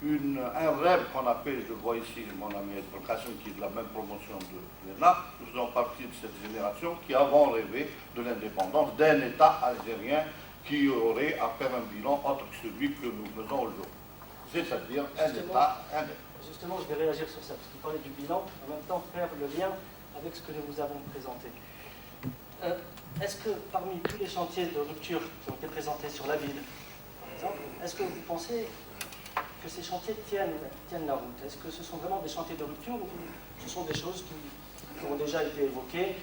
un rêve qu'on appelle, je vois ici mon ami El Kassim qui est de la même promotion de l'ENA, nous faisons partie de cette génération qui avons rêvé de l'indépendance d'un État algérien qui aurait à faire un bilan autre que celui que nous faisons aujourd'hui. C'est-à-dire un État indépendant. Justement, je vais réagir sur ça, parce qu'il parlait du bilan, en même temps faire le lien avec ce que nous vous avons présenté. Est-ce que parmi tous les chantiers de rupture qui ont été présentés sur la ville, par exemple, est-ce que vous pensez que ces chantiers tiennent la route? Est-ce que ce sont vraiment des chantiers de rupture ou ce sont des choses qui ont déjà été évoquées?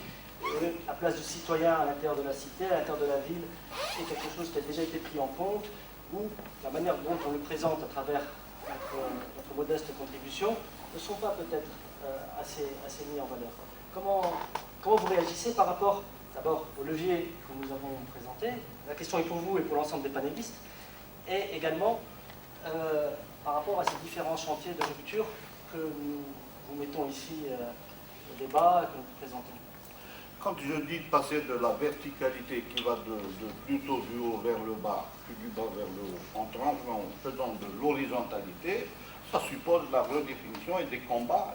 La place du citoyen à l'intérieur de la cité, à l'intérieur de la ville, c'est quelque chose qui a déjà été pris en compte, ou la manière dont on le présente à travers notre modeste contribution ne sont pas peut-être assez mis en valeur. Comment vous réagissez par rapport d'abord au levier que nous avons présenté? La question est pour vous et pour l'ensemble des panélistes, et également par rapport à ces différents chantiers de rupture que nous mettons ici au débat, que nous présentons. Quand je dis passer de la verticalité qui va plutôt du haut vers le bas, puis du bas vers le haut, en faisant de l'horizontalité, ça suppose la redéfinition et des combats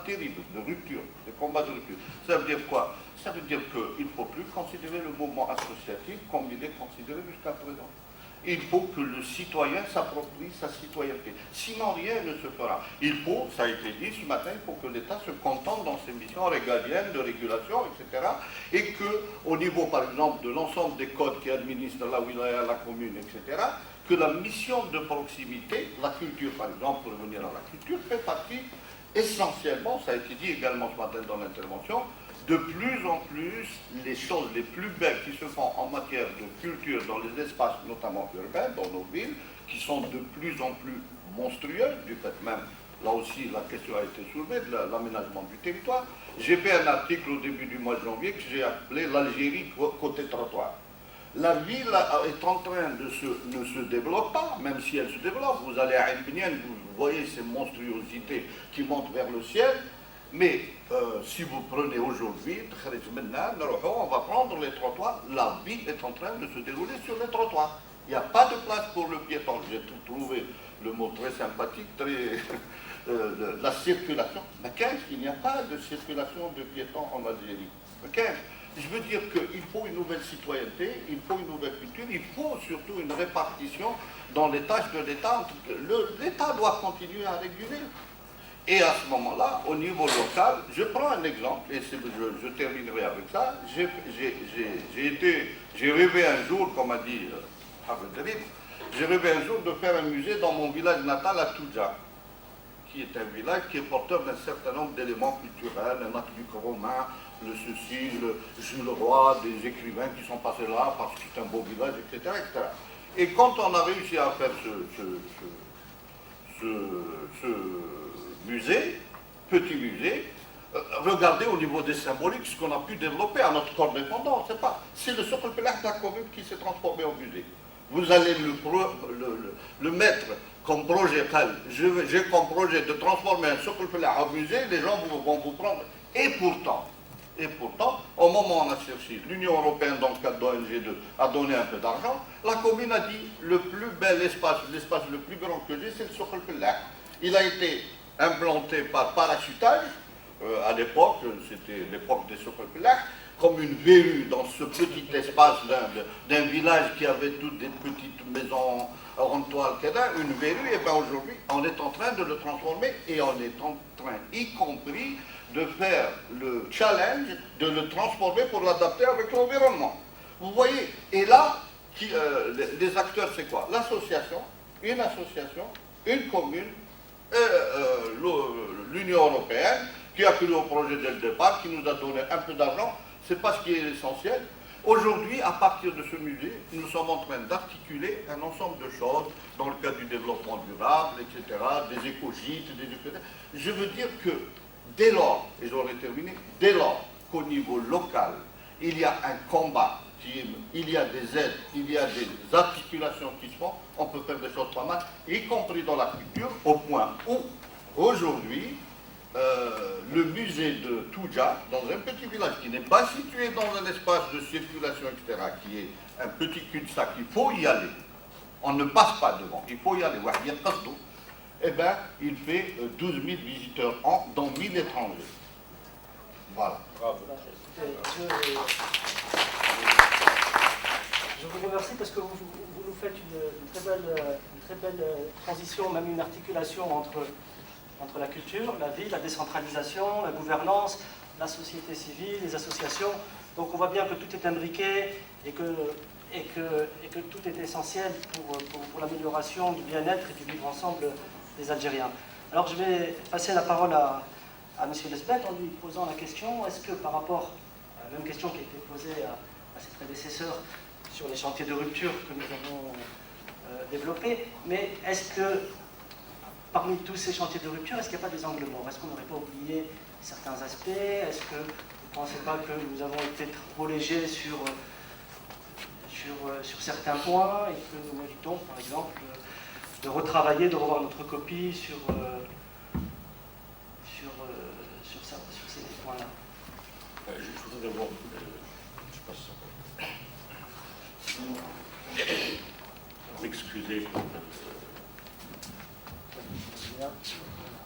terribles, de rupture, des combats de rupture. Ça veut dire quoi? Ça veut dire qu'il ne faut plus considérer le mouvement associatif comme il est considéré jusqu'à présent. Il faut que le citoyen s'approprie sa citoyenneté. Sinon, rien ne se fera. Il faut, ça a été dit ce matin, il faut que l'État se contente dans ses missions régaliennes de régulation, etc. Et qu'au niveau, par exemple, de l'ensemble des codes qui administrent la wilaya, la commune, etc., que la mission de proximité, la culture, par exemple, pour revenir à la culture, fait partie essentiellement, ça a été dit également ce matin dans l'intervention, de plus en plus, les choses les plus belles qui se font en matière de culture dans les espaces, notamment urbains, dans nos villes, qui sont de plus en plus monstrueuses, du fait même, là aussi la question a été soulevée, de l'aménagement du territoire. J'ai fait un article au début du mois de janvier que j'ai appelé l'Algérie côté trottoir. La ville est en train ne se développe pas, même si elle se développe. Vous allez à Elbenian, vous voyez ces monstruosités qui montent vers le ciel. Mais si vous prenez aujourd'hui, on va prendre les trottoirs, la vie est en train de se dérouler sur les trottoirs. Il n'y a pas de place pour le piéton. J'ai trouvé le mot très sympathique, la circulation. Mais il n'y a pas de circulation de piétons en Algérie. Je veux dire qu'il faut une nouvelle citoyenneté, il faut une nouvelle culture, il faut surtout une répartition dans les tâches de l'État. L'État doit continuer à réguler. Et à ce moment-là, au niveau local, je prends un exemple, et je terminerai avec ça. J'ai rêvé un jour, comme a dit Hamed Rib, j'ai rêvé un jour de faire un musée dans mon village natal à Toudja, qui est un village qui est porteur d'un certain nombre d'éléments culturels, un aqueduc romain, le ceci, le Jules Roi, des écrivains qui sont passés là parce que c'est un beau village, etc., etc. Et quand on a réussi à faire ce musée, petit musée, regardez au niveau des symboliques ce qu'on a pu développer à notre corps défendant. C'est le socle pelaire de la commune qui s'est transformé en musée. Vous allez le mettre comme projet, j'ai comme projet de transformer un socle pelaire en musée, les gens vont vous prendre. Et pourtant, au moment où on a cherché, l'Union européenne, dans le cadre d'ONG2, a donné un peu d'argent, la commune a dit, le plus bel espace, l'espace le plus grand que j'ai, c'est le socle pelaire. Il a été implanté par parachutage, à l'époque, c'était l'époque des Socopulacs, comme une verrue dans ce petit espace d'un village qui avait toutes des petites maisons en toile, une verrue, et bien aujourd'hui, on est en train de le transformer et on est en train, y compris, de faire le challenge de le transformer pour l'adapter avec l'environnement. Vous voyez, et là, les acteurs, c'est quoi? L'association, une commune, l'Union européenne, qui a cru au projet dès le départ, qui nous a donné un peu d'argent, c'est pas ce qui est essentiel. Aujourd'hui, à partir de ce musée, nous sommes en train d'articuler un ensemble de choses dans le cadre du développement durable, etc., des écogîtes, Je veux dire que dès lors, et j'aurais terminé, dès lors qu'au niveau local, il y a un combat, il y a des aides, il y a des articulations qui se font, on peut faire des choses pas mal, y compris dans la culture, au point où, aujourd'hui, le musée de Toudja, dans un petit village qui n'est pas situé dans un espace de circulation, etc., qui est un petit cul-de-sac, il faut y aller. on ne passe pas devant. Il faut y aller voir. Eh bien, il fait 12 000 visiteurs an, dont 1000 étrangers. Voilà. Bravo. Je vous remercie parce que vous nous faites une très belle transition, même une articulation entre la culture, la vie, la décentralisation, la gouvernance, la société civile, les associations. Donc on voit bien que tout est imbriqué et que tout est essentiel pour l'amélioration du bien-être et du vivre ensemble des Algériens. Alors je vais passer la parole à M. Lesbeth en lui posant la question, est-ce que par rapport à la même question qui a été posée à ses prédécesseurs sur les chantiers de rupture que nous avons développés, mais est-ce que parmi tous ces chantiers de rupture, est-ce qu'il n'y a pas des angles morts? Est-ce qu'on n'aurait pas oublié certains aspects? Est-ce que vous ne pensez pas que nous avons été trop légers sur certains points et que nous méritons, par exemple, de retravailler, de revoir notre copie sur ces points-là? Je voudrais d'abord, je passe m'excuser.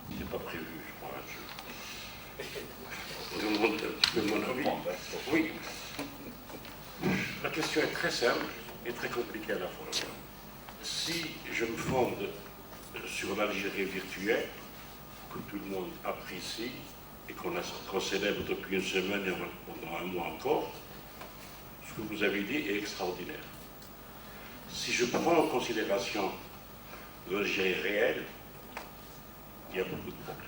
C'est pas prévu, je crois. Je demande un petit peu mon avis. Oui. La question est très simple et très compliquée à la fois. Si je me fonde sur l'Algérie virtuelle, que tout le monde apprécie et qu'on célèbre depuis une semaine et pendant un mois encore, ce que vous avez dit est extraordinaire. Si je prends en considération l'Algérie réelle, il y a beaucoup de problèmes.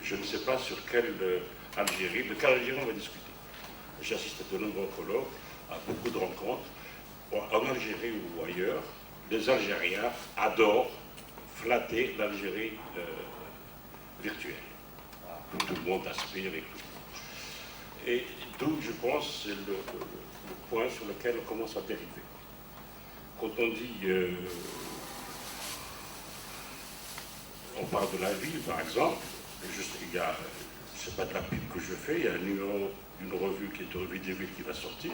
Je ne sais pas sur de quelle Algérie on va discuter. J'assiste à de nombreux colloques, à beaucoup de rencontres. En Algérie ou ailleurs, les Algériens adorent flatter l'Algérie virtuelle. Tout le monde aspire et tout. Et d'où, je pense, c'est le point sur lequel on commence à dériver. Quand on dit, on parle de la ville, par exemple, c'est pas de la pub que je fais, il y a un numéro d'une revue qui est une revue des villes qui va sortir.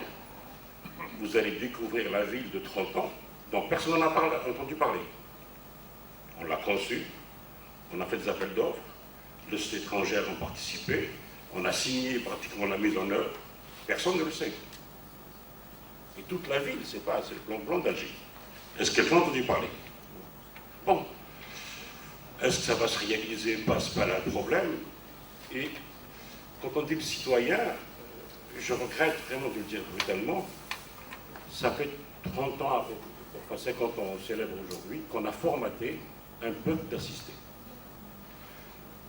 Vous allez découvrir la ville de 30 ans, dont personne n'en a entendu parler. On l'a conçue, on a fait des appels d'offres, les sociétés étrangères ont participé, on a signé pratiquement la mise en œuvre, personne ne le sait. Et toute la ville, c'est le plan blanc d'Alger. Est-ce que quelqu'un a entendu parler? Bon. Est-ce que ça va se réaliser? Passe pas là le problème. Et quand on dit le citoyen, je regrette vraiment de le dire brutalement, ça fait 30 ans, enfin 50 ans, on célèbre aujourd'hui, qu'on a formaté un peuple d'assistés.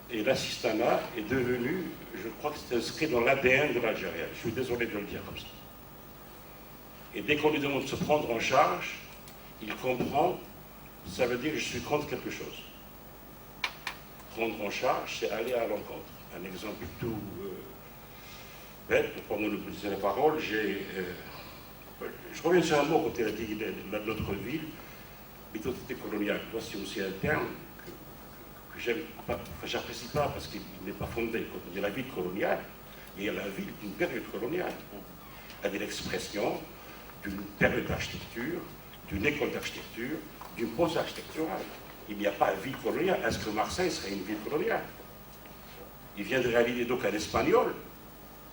Et l'assistanat est devenu, je crois que c'est inscrit dans l'ADN de l'Algérien. Je suis désolé de le dire comme ça. Et dès qu'on lui demande de se prendre en charge, il comprend, ça veut dire que je suis contre quelque chose. Prendre en charge, c'est aller à l'encontre. Un exemple tout bête, pendant que vous disiez la parole, je reviens sur un mot quand il a dit notre ville, l'identité coloniale. Moi, c'est aussi un terme que j'aime pas, enfin, j'apprécie pas parce qu'il n'est pas fondé. Quand on dit la ville coloniale, il y a la ville d'une période coloniale. Elle est l'expression d'une période d'architecture, d'une école d'architecture, d'une pose architecturale. Il n'y a pas de ville coloniale. Est-ce que Marseille serait une ville coloniale? Il vient de réaliser donc un espagnol.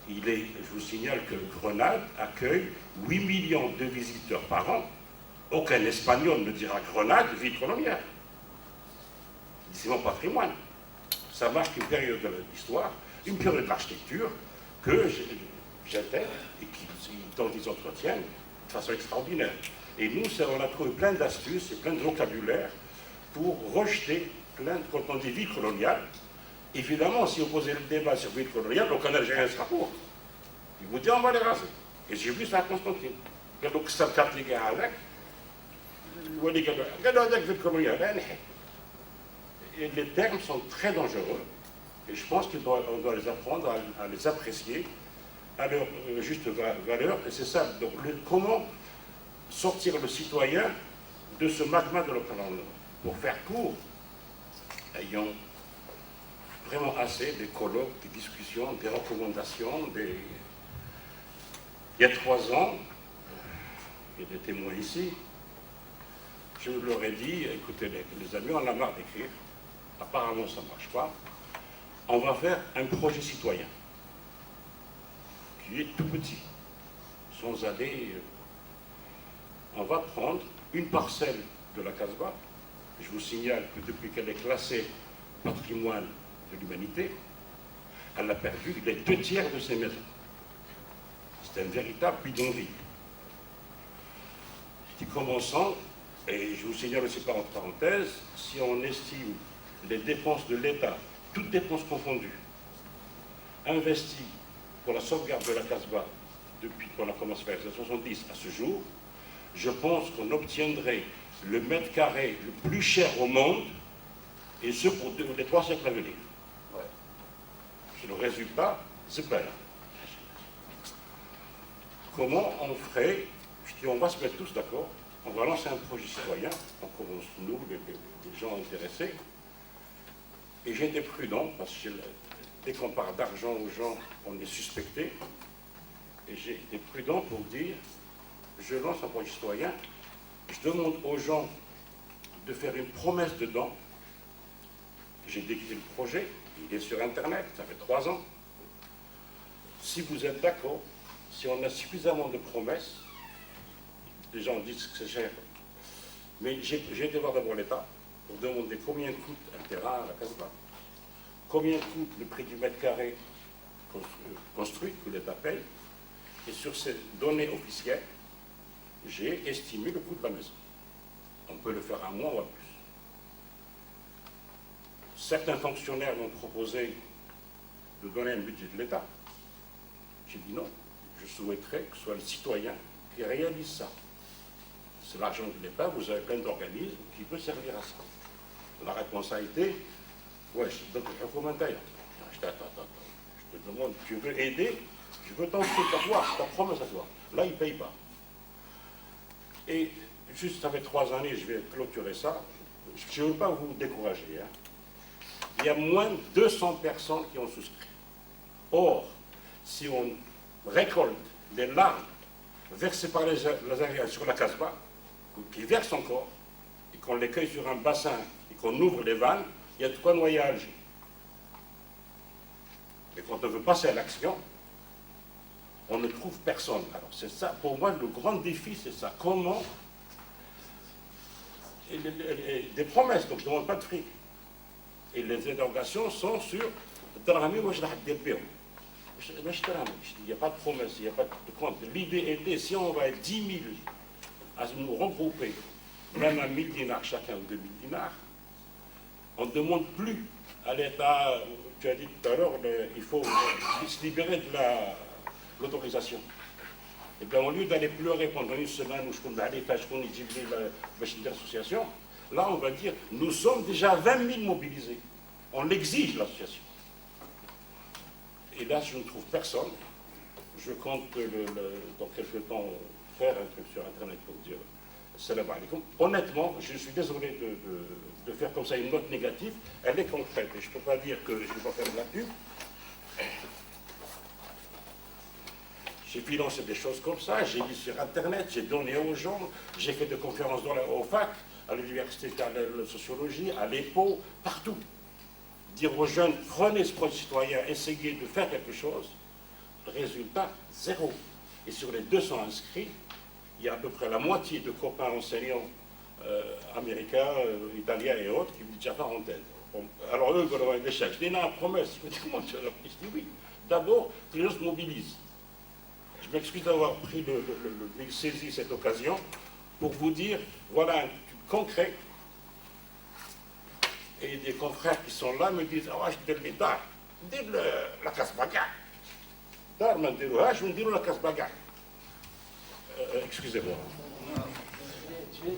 Je vous signale que Grenade accueille 8 millions de visiteurs par an. Aucun espagnol ne dira Grenade, ville coloniale. C'est mon patrimoine. Ça marque une période de l'histoire, une période d'architecture que j'intègre et dont ils entretiennent de façon extraordinaire. Et nous, on a trouvé plein d'astuces et plein de vocabulaire pour rejeter quand on dit ville coloniale. Évidemment, si vous posez le débat sur ville coloniale, aucun Algérien sera pour. Il vous dit on va les raser. Et j'ai vu ça à Constantine. Donc ça carte les gars avec. Ville coloniale. Et les termes sont très dangereux. Et je pense qu'on doit les apprendre à les apprécier à leur juste valeur. Et c'est ça. Donc comment sortir le citoyen de ce magma de l'opinion. Pour faire court, ayons vraiment assez des colloques, des discussions, des recommandations. Il y a 3 ans, il y a des témoins ici, je leur ai dit, écoutez les amis, on a marre d'écrire, apparemment ça ne marche pas, on va faire un projet citoyen, qui est tout petit, sans aller... on va prendre une parcelle de la Casbah. Je vous signale que depuis qu'elle est classée patrimoine de l'humanité, elle a perdu les 2/3 de ses maisons. C'est un véritable bidonville. Qui commençant, et je vous signale aussi par entre parenthèses, si on estime les dépenses de l'État, toutes dépenses confondues, investies pour la sauvegarde de la Casbah depuis qu'on a commencé à faire les années 70 à ce jour, je pense qu'on obtiendrait le mètre carré le plus cher au monde, et ce pour les 3 siècles à venir. Ouais. C'est le résultat, c'est pas là. Comment on ferait? Je dis, on va se mettre tous d'accord, on va lancer un projet citoyen, on commence nous, les gens intéressés, et j'ai été prudent, parce que dès qu'on parle d'argent aux gens, on est suspecté, et j'ai été prudent pour dire, je lance un projet citoyen, je demande aux gens de faire une promesse dedans. J'ai décrit le projet, il est sur Internet, ça fait 3 ans. Si vous êtes d'accord, si on a suffisamment de promesses, les gens disent que c'est cher, mais j'ai été voir d'abord l'État pour demander combien coûte un terrain à la Casbah, combien coûte le prix du mètre carré construit, que l'État paye, et sur ces données officielles, j'ai estimé le coût de la maison. On peut le faire à moins ou à plus. Certains fonctionnaires m'ont proposé de donner un budget de l'État. J'ai dit non, je souhaiterais que ce soit le citoyen qui réalise ça. C'est l'argent de l'État, vous avez plein d'organismes qui peuvent servir à ça. La réponse a été, ouais, je te donne le commentaire. Je dis, attends, je te demande, tu veux aider, je veux ton truc à toi, ta promesse à toi. Là, il ne paye pas. Et juste, ça fait 3 années, je vais clôturer ça. Je ne veux pas vous décourager. Hein. Il y a moins de 200 personnes qui ont souscrit. Or, si on récolte les larmes versées par les Algériens sur la Casbah, qui versent encore, et qu'on les cueille sur un bassin, et qu'on ouvre les vannes, il y a de quoi noyer à Alger. Mais quand on veut passer à l'action, on ne trouve personne. Alors c'est ça, pour moi, le grand défi, c'est ça. Comment des promesses, donc je ne demande pas de fric. Et les interrogations sont sur il n'y a pas de promesse, il n'y a pas de compte. L'idée était, si on va être 10 000 à nous regrouper, même à 1000 dinars chacun ou 2000 dinars, on ne demande plus à l'État, tu as dit tout à l'heure, il faut se libérer de l'autorisation. Et bien au lieu d'aller pleurer pendant une semaine où je compte aller faire l'association, là on va dire, nous sommes déjà 20 000 mobilisés. On l'exige l'association. Et là, je ne trouve personne. Je compte dans quelques temps faire un truc sur Internet pour dire salam alaikum. Honnêtement, je suis désolé de faire comme ça une note négative. Elle est concrète et je ne peux pas dire que je ne vais pas faire de la pub. J'ai financé des choses comme ça, j'ai mis sur Internet, j'ai donné aux gens, j'ai fait des conférences au fac, à l'université de sociologie, à l'EPO, partout. Dire aux jeunes, prenez ce projet citoyen, essayez de faire quelque chose, résultat, 0. Et sur les 200 inscrits, il y a à peu près la moitié de copains enseignants américains, italiens et autres qui me disent déjà parenthèse. Alors eux, ils veulent avoir l'échec. Je dis, non, promesse. Je dis, comment tu as Je dis, oui. D'abord, que les gens se mobilisent. Je m'excuse d'avoir saisi cette occasion pour vous dire, voilà un truc concret. Et des confrères qui sont là me disent, ah, je dis l'État, dis la Casbah. Dar me dit, ah, je me dis la Casbah. Excusez-moi. Je vais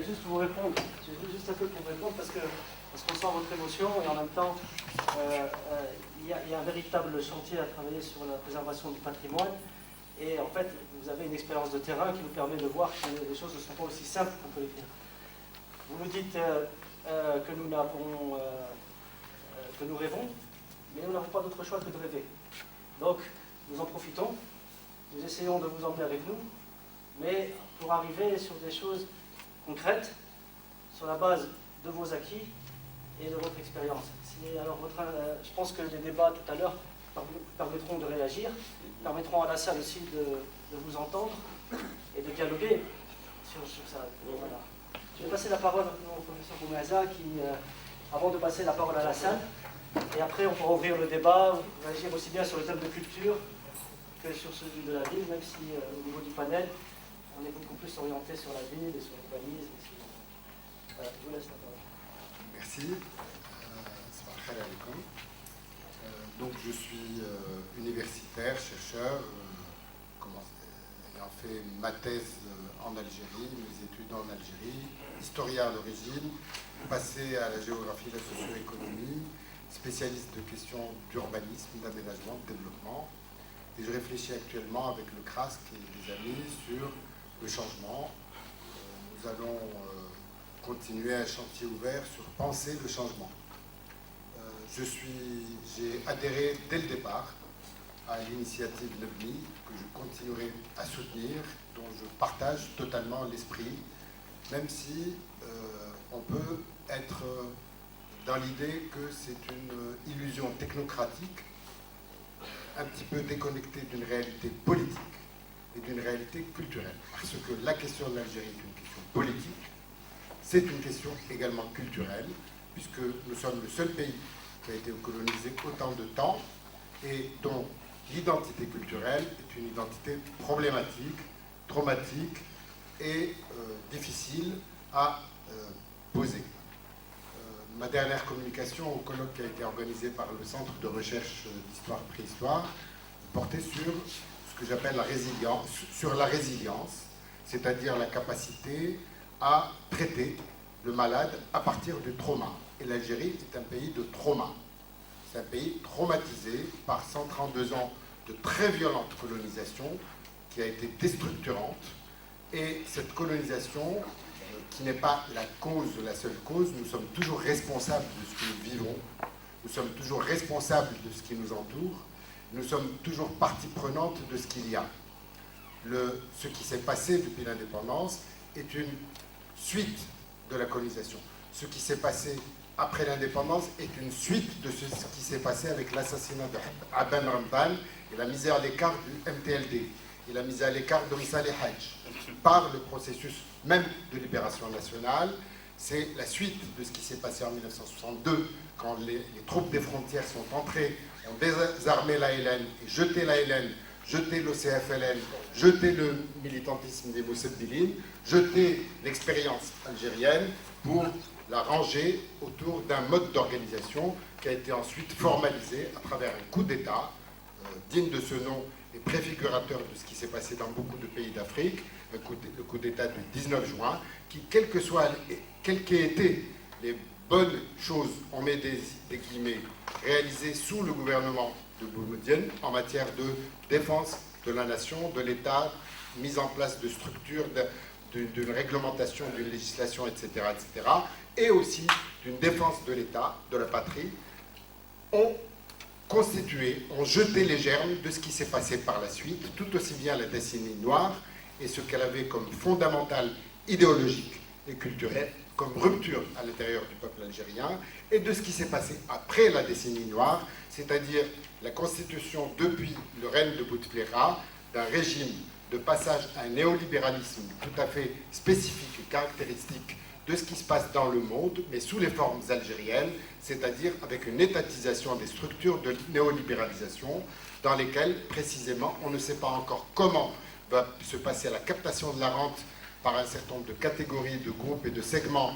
juste vous répondre. Je vais juste un peu pour répondre parce qu'on sent votre émotion et en même temps, il y a un véritable chantier à travailler sur la préservation du patrimoine. Et en fait, vous avez une expérience de terrain qui vous permet de voir que les choses ne sont pas aussi simples qu'on peut les dire. Vous nous dites que nous rêvons, mais nous n'avons pas d'autre choix que de rêver. Donc, nous en profitons, nous essayons de vous emmener avec nous, mais pour arriver sur des choses concrètes, sur la base de vos acquis et de votre expérience. Alors, je pense que les débats tout à l'heure permettront de réagir, permettront à la salle aussi de vous entendre et de dialoguer sur ça. Voilà. Je vais passer la parole au professeur Boumaza qui, avant de passer la parole à la salle, et après on pourra ouvrir le débat, réagir aussi bien sur le thème de culture que sur celui de la ville, même si au niveau du panel, on est beaucoup plus orienté sur la ville et sur l'urbanisme. Voilà, je vous laisse la parole. Merci. Donc je suis universitaire, chercheur, ayant fait ma thèse en Algérie, mes études en Algérie, historien d'origine, passé à la géographie, la socio-économie, spécialiste de questions d'urbanisme, d'aménagement, de développement. Et je réfléchis actuellement avec le CRASC et des amis sur le changement. Nous allons continuer un chantier ouvert sur penser le changement. J'ai adhéré dès le départ à l'initiative NEBMI, que je continuerai à soutenir, dont je partage totalement l'esprit, même si on peut être dans l'idée que c'est une illusion technocratique, un petit peu déconnectée d'une réalité politique et d'une réalité culturelle. Parce que la question de l'Algérie est une question politique, c'est une question également culturelle, puisque nous sommes le seul pays qui a été colonisé autant de temps et dont l'identité culturelle est une identité problématique, traumatique et difficile à poser. Ma dernière communication au colloque qui a été organisé par le Centre de recherche d'histoire-préhistoire portait sur ce que j'appelle la résilience, c'est-à-dire la capacité à traiter le malade à partir du trauma. Et l'Algérie est un pays de trauma. C'est un pays traumatisé par 132 ans de très violente colonisation qui a été déstructurante. Et cette colonisation, qui n'est pas la seule cause, nous sommes toujours responsables de ce que nous vivons, nous sommes toujours responsables de ce qui nous entoure, nous sommes toujours partie prenante de ce qu'il y a. Ce qui s'est passé depuis l'indépendance est une suite de la colonisation. Ce qui s'est passé après l'indépendance est une suite de ce qui s'est passé avec l'assassinat de Aben Ramban et la mise à l'écart du MTLD et la mise à l'écart de Saleh Hadj par le processus même de libération nationale. C'est la suite de ce qui s'est passé en 1962 quand les troupes des frontières sont entrées, ont désarmé l'ALN et jeté l'ALN, jeté l'OCFLN, jeté le militantisme des Mousseddilines, jeté l'expérience algérienne pour la ranger autour d'un mode d'organisation qui a été ensuite formalisé à travers un coup d'État digne de ce nom et préfigurateur de ce qui s'est passé dans beaucoup de pays d'Afrique, le coup d'État du 19 juin, qui, quelles qu'aient été les bonnes choses, on met des guillemets, réalisées sous le gouvernement de Boumedienne en matière de défense de la nation, de l'État, mise en place de structures, d'une réglementation, d'une législation, etc., etc., et aussi d'une défense de l'État, de la patrie, ont jeté les germes de ce qui s'est passé par la suite, tout aussi bien la décennie noire et ce qu'elle avait comme fondamental idéologique et culturel, comme rupture à l'intérieur du peuple algérien, et de ce qui s'est passé après la décennie noire, c'est-à-dire la constitution depuis le règne de Bouteflika d'un régime de passage à un néolibéralisme tout à fait spécifique et caractéristique de ce qui se passe dans le monde, mais sous les formes algériennes, c'est-à-dire avec une étatisation des structures de néolibéralisation dans lesquelles, précisément, on ne sait pas encore comment va se passer la captation de la rente par un certain nombre de catégories, de groupes et de segments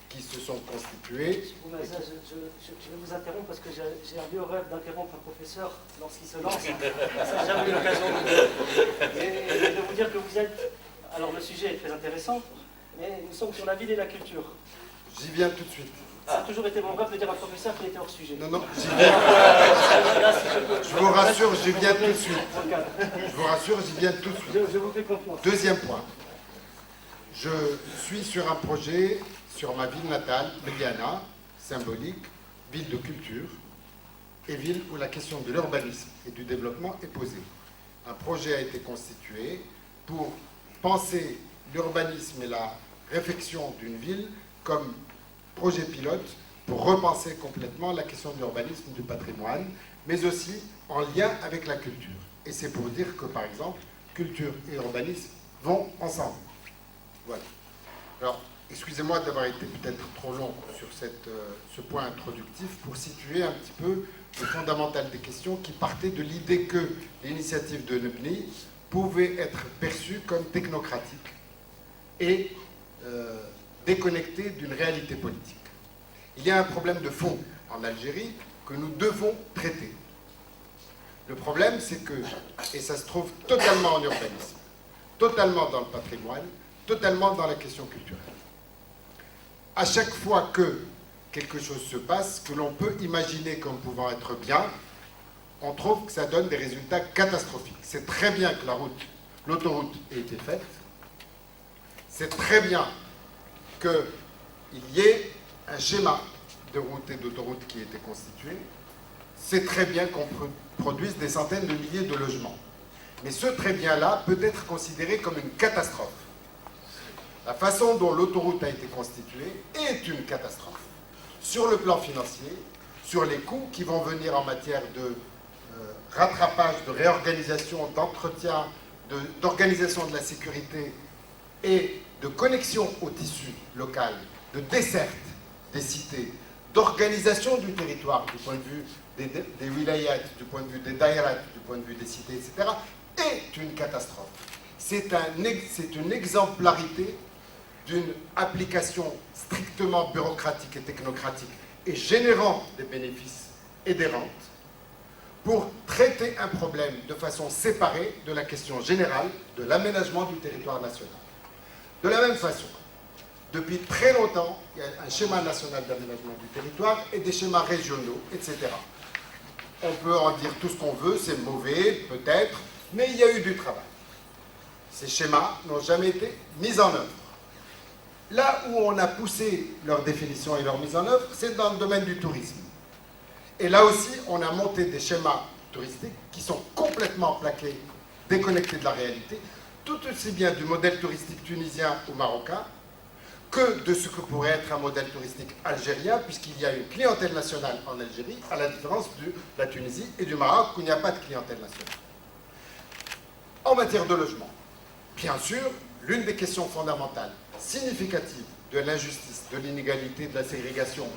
qui se sont constitués. Je vais vous interrompre parce que j'ai un vieux rêve d'interrompre un professeur lorsqu'il se lance. Ça n'a jamais eu l'occasion de vous dire que vous êtes... Alors le sujet est très intéressant, mais nous sommes sur la ville et la culture. J'y viens tout de suite. Ça a toujours été mon rêve de dire à un professeur qu'il était hors sujet. Non, j'y viens. Je vous rassure, j'y viens tout de suite. Je vous rassure, j'y viens tout de suite. Je vous fais confiance. Deuxième point. Je suis sur un projet sur ma ville natale, Mediana, symbolique, ville de culture, et ville où la question de l'urbanisme et du développement est posée. Un projet a été constitué pour penser l'urbanisme et la réflexion d'une ville comme projet pilote pour repenser complètement la question de l'urbanisme, du patrimoine, mais aussi en lien avec la culture. Et c'est pour dire que, par exemple, culture et urbanisme vont ensemble. Voilà. Alors, excusez-moi d'avoir été peut-être trop long sur ce point introductif pour situer un petit peu le fondamental des questions qui partaient de l'idée que l'initiative de Nebni pouvait être perçue comme technocratique et déconnectée d'une réalité politique. Il y a un problème de fond en Algérie que nous devons traiter. Le problème, c'est que, et ça se trouve totalement en urbanisme, totalement dans le patrimoine, totalement dans la question culturelle. À chaque fois que quelque chose se passe, que l'on peut imaginer comme pouvant être bien, on trouve que ça donne des résultats catastrophiques. C'est très bien que l'autoroute ait été faite. C'est très bien qu'il y ait un schéma de route et d'autoroute qui ait été constitué. C'est très bien qu'on produise des centaines de milliers de logements. Mais ce très bien-là peut être considéré comme une catastrophe. La façon dont l'autoroute a été constituée est une catastrophe. Sur le plan financier, sur les coûts qui vont venir en matière de rattrapage, de réorganisation, d'entretien, d'organisation de la sécurité et de connexion au tissu local, de desserte des cités, d'organisation du territoire du point de vue des wilayats, du point de vue des daïrats, du point de vue des cités, etc., est une catastrophe. C'est une exemplarité d'une application strictement bureaucratique et technocratique et générant des bénéfices et des rentes pour traiter un problème de façon séparée de la question générale de l'aménagement du territoire national. De la même façon, depuis très longtemps, il y a un schéma national d'aménagement du territoire et des schémas régionaux, etc. On peut en dire tout ce qu'on veut, c'est mauvais, peut-être, mais il y a eu du travail. Ces schémas n'ont jamais été mis en œuvre. Là où on a poussé leur définition et leur mise en œuvre, c'est dans le domaine du tourisme. Et là aussi, on a monté des schémas touristiques qui sont complètement plaqués, déconnectés de la réalité, tout aussi bien du modèle touristique tunisien ou marocain que de ce que pourrait être un modèle touristique algérien, puisqu'il y a une clientèle nationale en Algérie, à la différence de la Tunisie et du Maroc, où il n'y a pas de clientèle nationale. En matière de logement, bien sûr, l'une des questions fondamentales, significatives de l'injustice, de l'inégalité, de la ségrégation,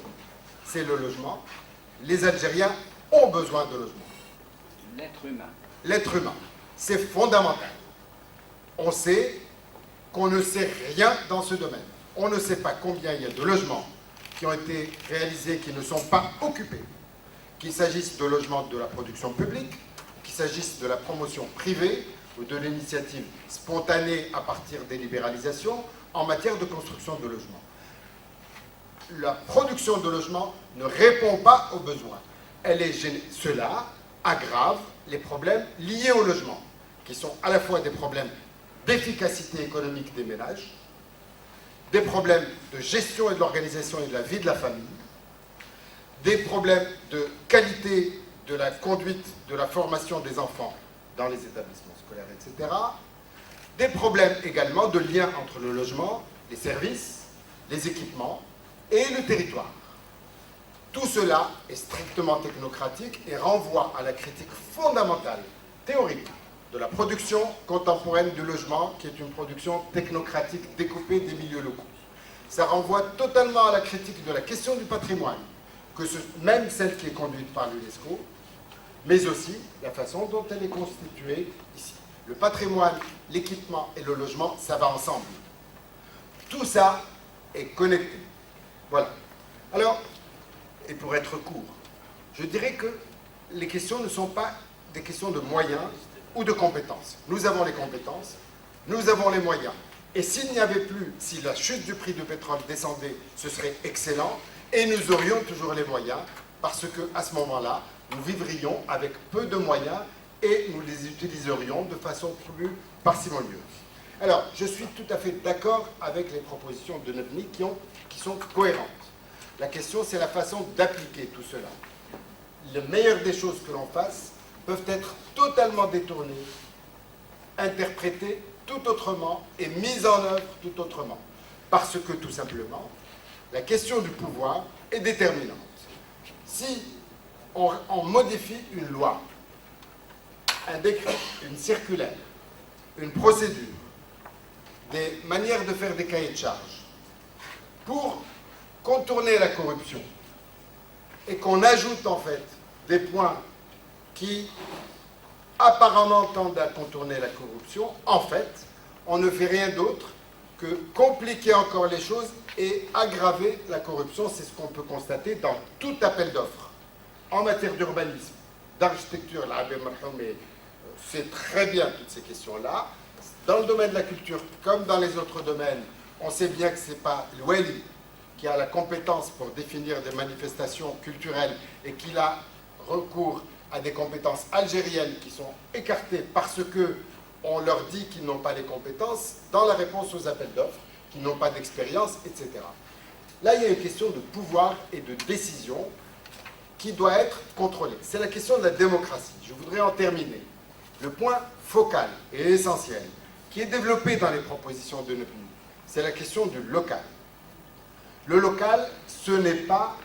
c'est le logement. Les Algériens ont besoin de logement. L'être humain. L'être humain, c'est fondamental. On sait qu'on ne sait rien dans ce domaine. On ne sait pas combien il y a de logements qui ont été réalisés, qui ne sont pas occupés. Qu'il s'agisse de logements de la production publique, qu'il s'agisse de la promotion privée ou de l'initiative spontanée à partir des libéralisations en matière de construction de logements. La production de logements ne répond pas aux besoins. Cela aggrave les problèmes liés au logement, qui sont à la fois des problèmes d'efficacité économique des ménages, des problèmes de gestion et de l'organisation et de la vie de la famille, des problèmes de qualité de la conduite, de la formation des enfants dans les établissements scolaires, etc. Des problèmes également de lien entre le logement, les services, les équipements et le territoire. Tout cela est strictement technocratique et renvoie à la critique fondamentale, théorique, de la production contemporaine du logement, qui est une production technocratique découpée des milieux locaux. Ça renvoie totalement à la critique de la question du patrimoine, même celle qui est conduite par l'UNESCO, mais aussi la façon dont elle est constituée ici. Le patrimoine, l'équipement et le logement, ça va ensemble. Tout ça est connecté. Voilà. Alors, et pour être court, je dirais que les questions ne sont pas des questions de moyens ou de compétences. Nous avons les compétences, nous avons les moyens. Et s'il n'y avait plus, si la chute du prix du pétrole descendait, ce serait excellent, et nous aurions toujours les moyens, parce qu'à ce moment-là, nous vivrions avec peu de moyens et nous les utiliserions de façon plus parcimonieuse. Alors, je suis tout à fait d'accord avec les propositions de Nebni qui sont cohérentes. La question, c'est la façon d'appliquer tout cela. Le meilleur des choses que l'on fasse peuvent être totalement détournées, interprétées tout autrement et mise en œuvre tout autrement. Parce que, tout simplement, la question du pouvoir est déterminante. Si on modifie une loi, un décret, une circulaire, une procédure, des manières de faire des cahiers de charges, pour contourner la corruption, et qu'on ajoute en fait des points qui apparemment tendent à contourner la corruption, en fait, on ne fait rien d'autre que compliquer encore les choses et aggraver la corruption. C'est ce qu'on peut constater dans tout appel d'offres. En matière d'urbanisme, d'architecture, c'est très bien toutes ces questions-là. Dans le domaine de la culture, comme dans les autres domaines, on sait bien que ce n'est pas l'Oueli qui a la compétence pour définir des manifestations culturelles et qu'il a recours à des compétences algériennes qui sont écartées parce qu'on leur dit qu'ils n'ont pas les compétences dans la réponse aux appels d'offres, qu'ils n'ont pas d'expérience, etc. Là, il y a une question de pouvoir et de décision qui doit être contrôlée. C'est la question de la démocratie. Je voudrais en terminer. Le point focal et essentiel qui est développé dans les propositions de Nebni, c'est la question du local. Le local, ce n'est pas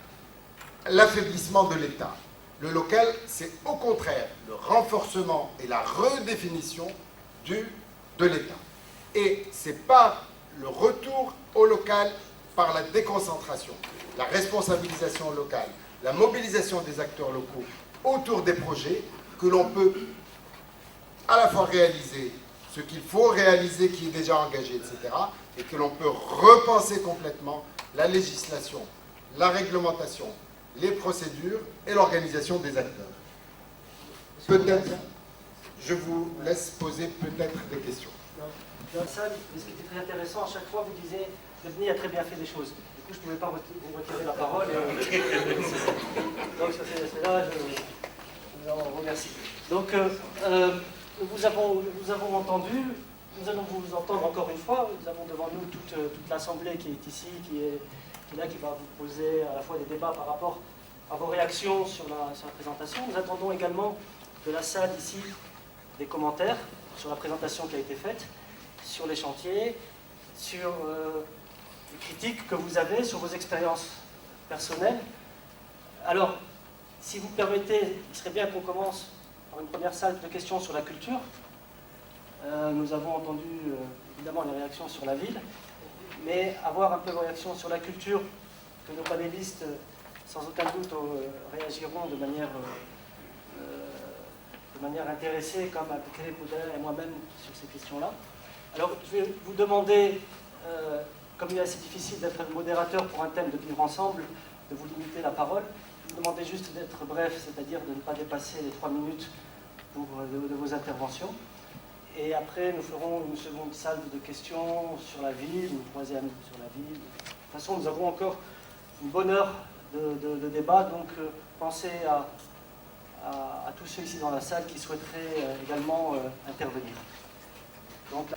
l'affaiblissement de l'État. Le local, c'est au contraire le renforcement et la redéfinition de l'État. Et ce n'est pas le retour au local par la déconcentration, la responsabilisation locale, la mobilisation des acteurs locaux autour des projets que l'on peut à la fois réaliser ce qu'il faut réaliser qui est déjà engagé, etc., et que l'on peut repenser complètement la législation, la réglementation, les procédures et l'organisation des acteurs. Peut-être, je vous laisse poser peut-être des questions. Dans la salle, ce qui était très intéressant, à chaque fois, vous disiez Nebni a très bien fait les choses. Du coup, je ne pouvais pas vous retirer la parole. Donc, c'est là, je vous remercie. Donc, nous avons entendu, nous allons vous entendre encore une fois. Nous avons devant nous toute l'Assemblée qui est ici, qui est là, qui va vous poser à la fois des débats par rapport à vos réactions sur la présentation. Nous attendons également de la salle ici des commentaires sur la présentation qui a été faite, sur les chantiers, sur les critiques que vous avez, sur vos expériences personnelles. Alors, si vous permettez, il serait bien qu'on commence par une première salle de questions sur la culture. Nous avons entendu évidemment les réactions sur la ville, mais avoir un peu vos réactions sur la culture, que nos panélistes, sans aucun doute, réagiront de manière intéressée, comme Abdelkrim Bouder et moi-même, sur ces questions-là. Alors, je vais vous demander, comme il est assez difficile d'être le modérateur pour un thème de vivre ensemble, de vous limiter la parole. Je vous demandais juste d'être bref, c'est-à-dire de ne pas dépasser les 3 minutes de vos interventions. Et après, nous ferons une seconde salle de questions sur la ville, une troisième sur la ville. De toute façon, nous avons encore une bonne heure de débat, donc pensez à tous ceux ici dans la salle qui souhaiteraient également intervenir. Donc,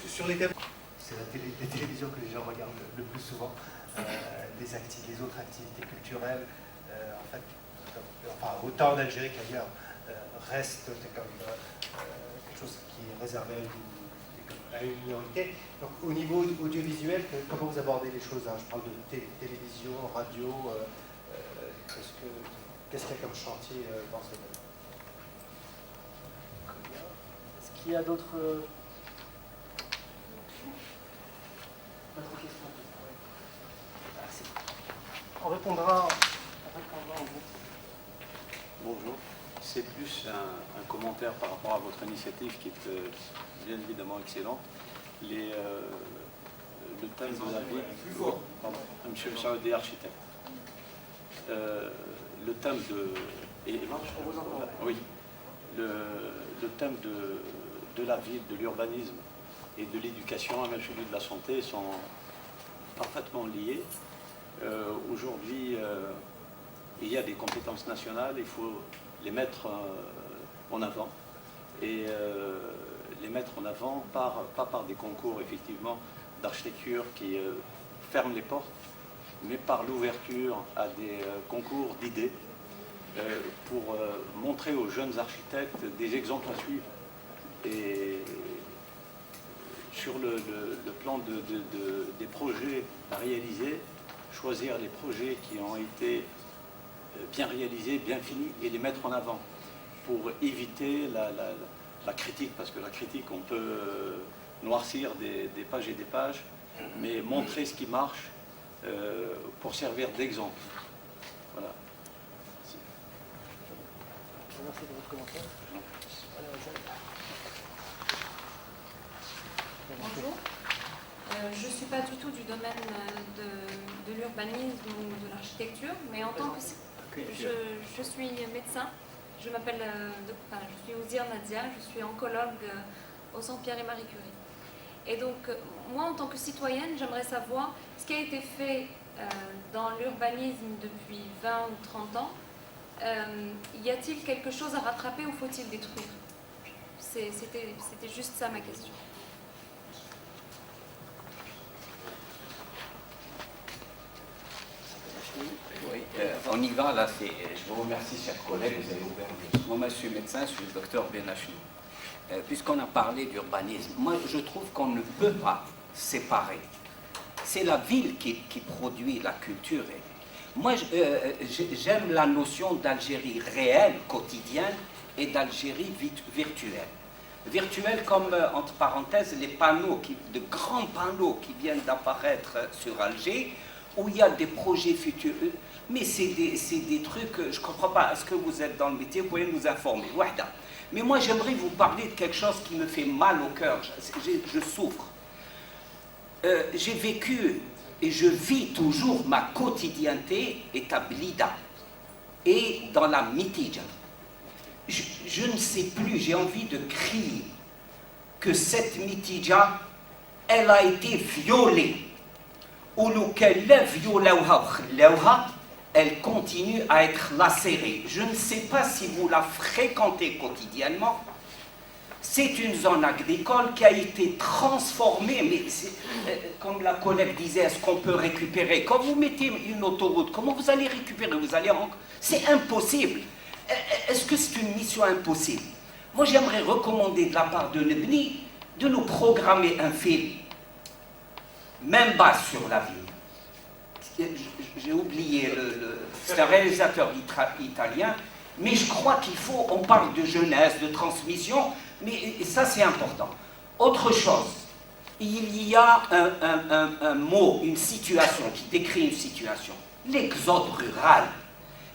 sur les thèmes, c'est les télévisions que les gens regardent le plus souvent, les autres activités culturelles, en fait, enfin, autant en Algérie qu'ailleurs, restent comme quelque chose qui est réservé à une minorité. Donc au niveau audiovisuel, comment vous abordez les choses, hein? Je parle de télévision, radio, qu'est-ce qu'il y a comme chantier dans ce domaine? est-ce qu'il y a d'autres questions? Merci. On répondra en groupe. Bonjour. C'est plus un commentaire par rapport à votre initiative qui est bien évidemment excellente. Le thème de la ville. Pardon, Monsieur Saoudi, architecte. Le thème de. Oui. Le thème de la ville, de l'urbanisme et de l'éducation, et même celui de la santé, sont parfaitement liés. Aujourd'hui, il y a des compétences nationales, il faut les mettre en avant, et les mettre en avant pas par des concours effectivement d'architecture qui ferment les portes, mais par l'ouverture à des concours d'idées pour montrer aux jeunes architectes des exemples à suivre. Et sur le plan des projets à réaliser, choisir les projets qui ont été bien réalisés, bien finis, et les mettre en avant pour éviter la critique, parce que la critique, on peut noircir des pages et des pages, mais montrer ce qui marche pour servir d'exemple. Voilà. Merci de votre commentaire. Bonjour. Je ne suis pas du tout du domaine de l'urbanisme ou de l'architecture, mais en tant que je suis médecin, je m'appelle, je suis Ouzir Nadia, je suis oncologue au Centre Pierre et Marie Curie. Et donc, moi, en tant que citoyenne, j'aimerais savoir ce qui a été fait dans l'urbanisme depuis 20 ou 30 ans. Y a-t-il quelque chose à rattraper ou faut-il détruire? C'était juste ça ma question. Oui, on y va là. Je vous remercie, chers collègues, vous avez ouvert le... Moi, je suis médecin, je suis le docteur Benachnou. Puisqu'on a parlé d'urbanisme, moi, je trouve qu'on ne peut pas séparer. C'est la ville qui produit la culture. Moi, j'aime la notion d'Algérie réelle, quotidienne, et d'Algérie virtuelle. Virtuelle comme, entre parenthèses, les panneaux, de grands panneaux qui viennent d'apparaître sur Alger, où il y a des projets futurs. Mais c'est des trucs, je ne comprends pas. Est-ce que vous êtes dans le métier? Vous pouvez nous informer. Wahda. Mais moi, j'aimerais vous parler de quelque chose qui me fait mal au cœur. Je souffre. J'ai vécu et je vis toujours ma quotidienneté est à Blida et dans la Mitidja. Je ne sais plus, j'ai envie de crier que cette Mitidja, elle a été violée. Elle continue à être lacérée. Je ne sais pas si vous la fréquentez quotidiennement. C'est une zone agricole qui a été transformée, mais comme la collègue disait, est-ce qu'on peut récupérer? Quand vous mettez une autoroute, comment vous allez récupérer? C'est impossible. Est-ce que c'est une mission impossible? Moi, j'aimerais recommander de la part de Nebni de nous programmer un film, même base sur la ville. J'ai oublié, c'est un réalisateur italien, mais je crois qu'il faut, on parle de jeunesse, de transmission, mais ça c'est important. Autre chose, il y a un mot, une situation qui décrit une situation. L'exode rural,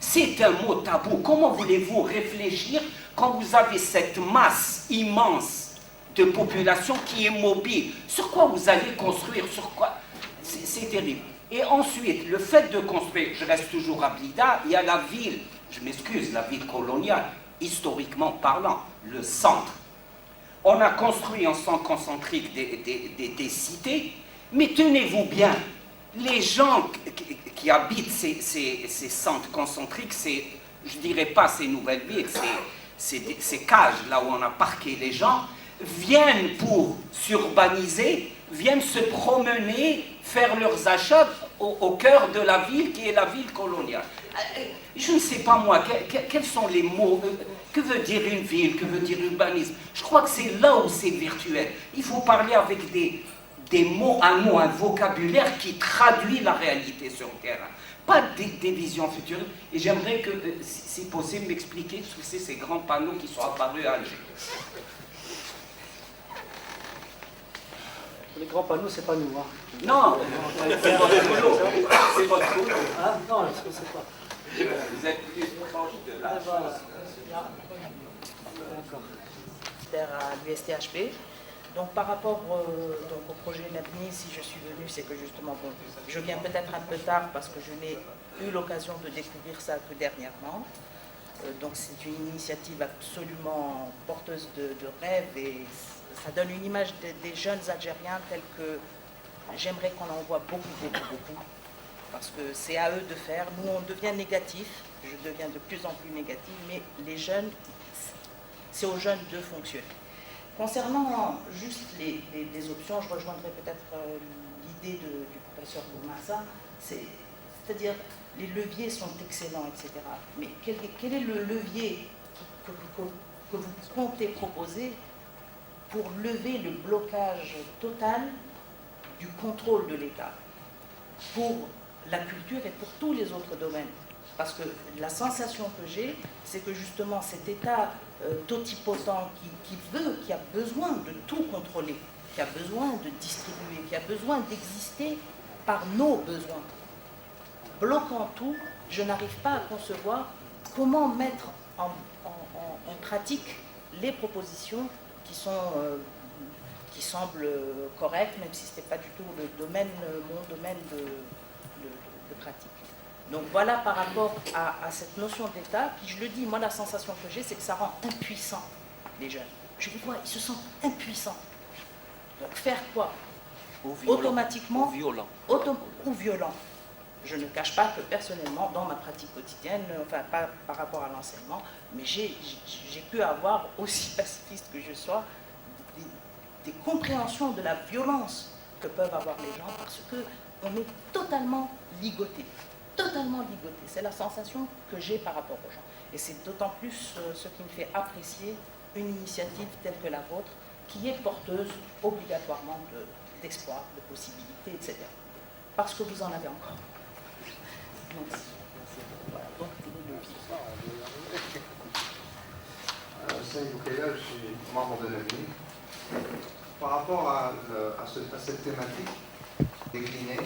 c'est un mot tabou. Comment voulez-vous réfléchir quand vous avez cette masse immense de population qui est mobile? Sur quoi vous allez construire? Sur quoi? C'est terrible. Et ensuite, le fait de construire, je reste toujours à Blida, il y a la ville, je m'excuse, la ville coloniale, historiquement parlant, le centre. On a construit en centre concentrique des cités, mais tenez-vous bien, les gens qui habitent ces centres concentriques, je ne dirais pas ces nouvelles villes, ces cages là où on a parqué les gens, viennent pour s'urbaniser, viennent se promener, faire leurs achats au cœur de la ville qui est la ville coloniale. Je ne sais pas moi, quels sont les mots, que veut dire une ville, que veut dire urbanisme? Je crois que c'est là où c'est virtuel. Il faut parler avec des mots, un vocabulaire qui traduit la réalité sur le terrain. Pas des visions futures. Et j'aimerais que, si possible, m'expliquer ce que c'est ces grands panneaux qui sont apparus à Alger. Les grands panneaux, c'est pas nous. Hein. Non, c'est votre boulot. C'est votre boulot. Ah, non, je ne sais pas. Vous êtes plus proche de la chose. D'accord. À l'USTHP. Donc par rapport donc au projet NAPNI, si je suis venue, c'est que justement, bon, je viens peut-être un peu tard parce que je n'ai eu l'occasion de découvrir ça que dernièrement. Donc c'est une initiative absolument porteuse de rêves et ça donne une image des jeunes Algériens tels que j'aimerais qu'on en voit beaucoup, parce que c'est à eux de faire. Nous, on devient négatif, je deviens de plus en plus négatif, mais les jeunes, c'est aux jeunes de fonctionner. Concernant juste les options, je rejoindrai peut-être l'idée du professeur Bourmassa, c'est-à-dire les leviers sont excellents, etc. Mais quel est le levier que vous comptez proposer pour lever le blocage total du contrôle de l'État pour la culture et pour tous les autres domaines. Parce que la sensation que j'ai, c'est que justement cet État totipotent qui a besoin de tout contrôler, qui a besoin de distribuer, qui a besoin d'exister par nos besoins, bloquant tout, je n'arrive pas à concevoir comment mettre en pratique les propositions qui semblent correctes, même si ce n'est pas du tout mon domaine de pratique. Donc voilà par rapport à cette notion d'État, qui, je le dis, moi la sensation que j'ai, c'est que ça rend impuissants les jeunes. Je les vois, ils se sentent impuissants. Donc faire quoi? Automatiquement, ou violent. Je ne cache pas que personnellement, dans ma pratique quotidienne, enfin pas par rapport à l'enseignement, mais j'ai pu avoir, aussi pacifiste que je sois, des compréhensions de la violence que peuvent avoir les gens, parce qu'on est totalement ligoté. Totalement ligoté. C'est la sensation que j'ai par rapport aux gens. Et c'est d'autant plus ce qui me fait apprécier une initiative telle que la vôtre, qui est porteuse obligatoirement d'espoir, de possibilités, etc. Parce que vous en avez encore. Merci. Voilà. Donc, Saïd Boukaya, je suis membre de l'AMI. Par rapport à cette thématique déclinée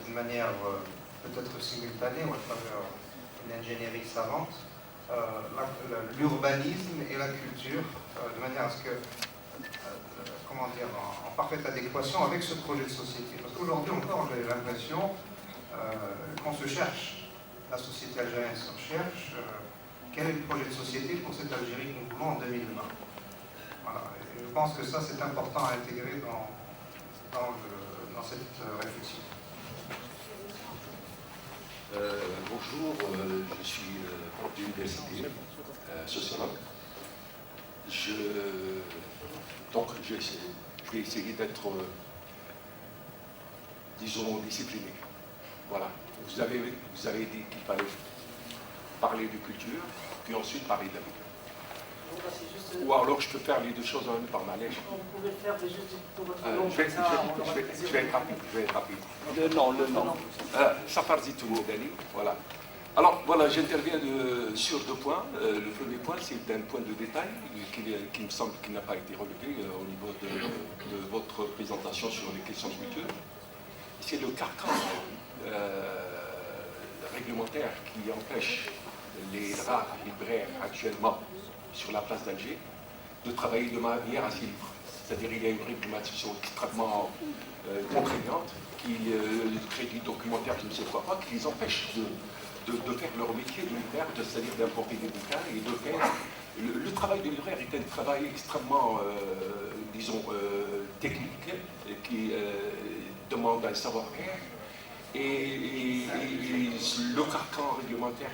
d'une manière peut-être simultanée ou à travers une ingénierie savante, l'urbanisme et la culture, de manière à ce que, comment dire, en parfaite adéquation avec ce projet de société. Parce qu'aujourd'hui encore, j'ai l'impression qu'on se cherche, la société algérienne se cherche, quel est le projet de société pour cette Algérie que nous voulons en 2020. Voilà. Et je pense que ça, c'est important à intégrer dans cette réflexion. Bonjour, je suis prof d'université, sociologue. Donc, je vais essayer d'être, disons, discipliné. Voilà. Vous avez dit qu'il fallait parler de culture, puis ensuite parler de la vie. Ou alors je peux faire les deux choses en même temps, Malèche. Vous pouvez le faire, mais juste pour votre nom. Je vais être rapide. Le nom. Safarzi Toumoudani, voilà. Alors voilà, j'interviens sur deux points. Le premier point, c'est un point de détail qui me semble qu'il n'a pas été relevé au niveau de votre présentation sur les questions de culture. C'est le carcan réglementaire qui empêche les rares libraires actuellement sur la place d'Alger de travailler de manière assez libre. C'est-à-dire qu'il y a une réglementation extrêmement contraignante, le crédit documentaire, je ne sais quoi pas, qui les empêche de faire leur métier de libraire, c'est-à-dire d'importer des bouquins et de faire... Le travail de libraire est un travail extrêmement, disons, technique, qui demande un savoir-faire. Et le carcan réglementaire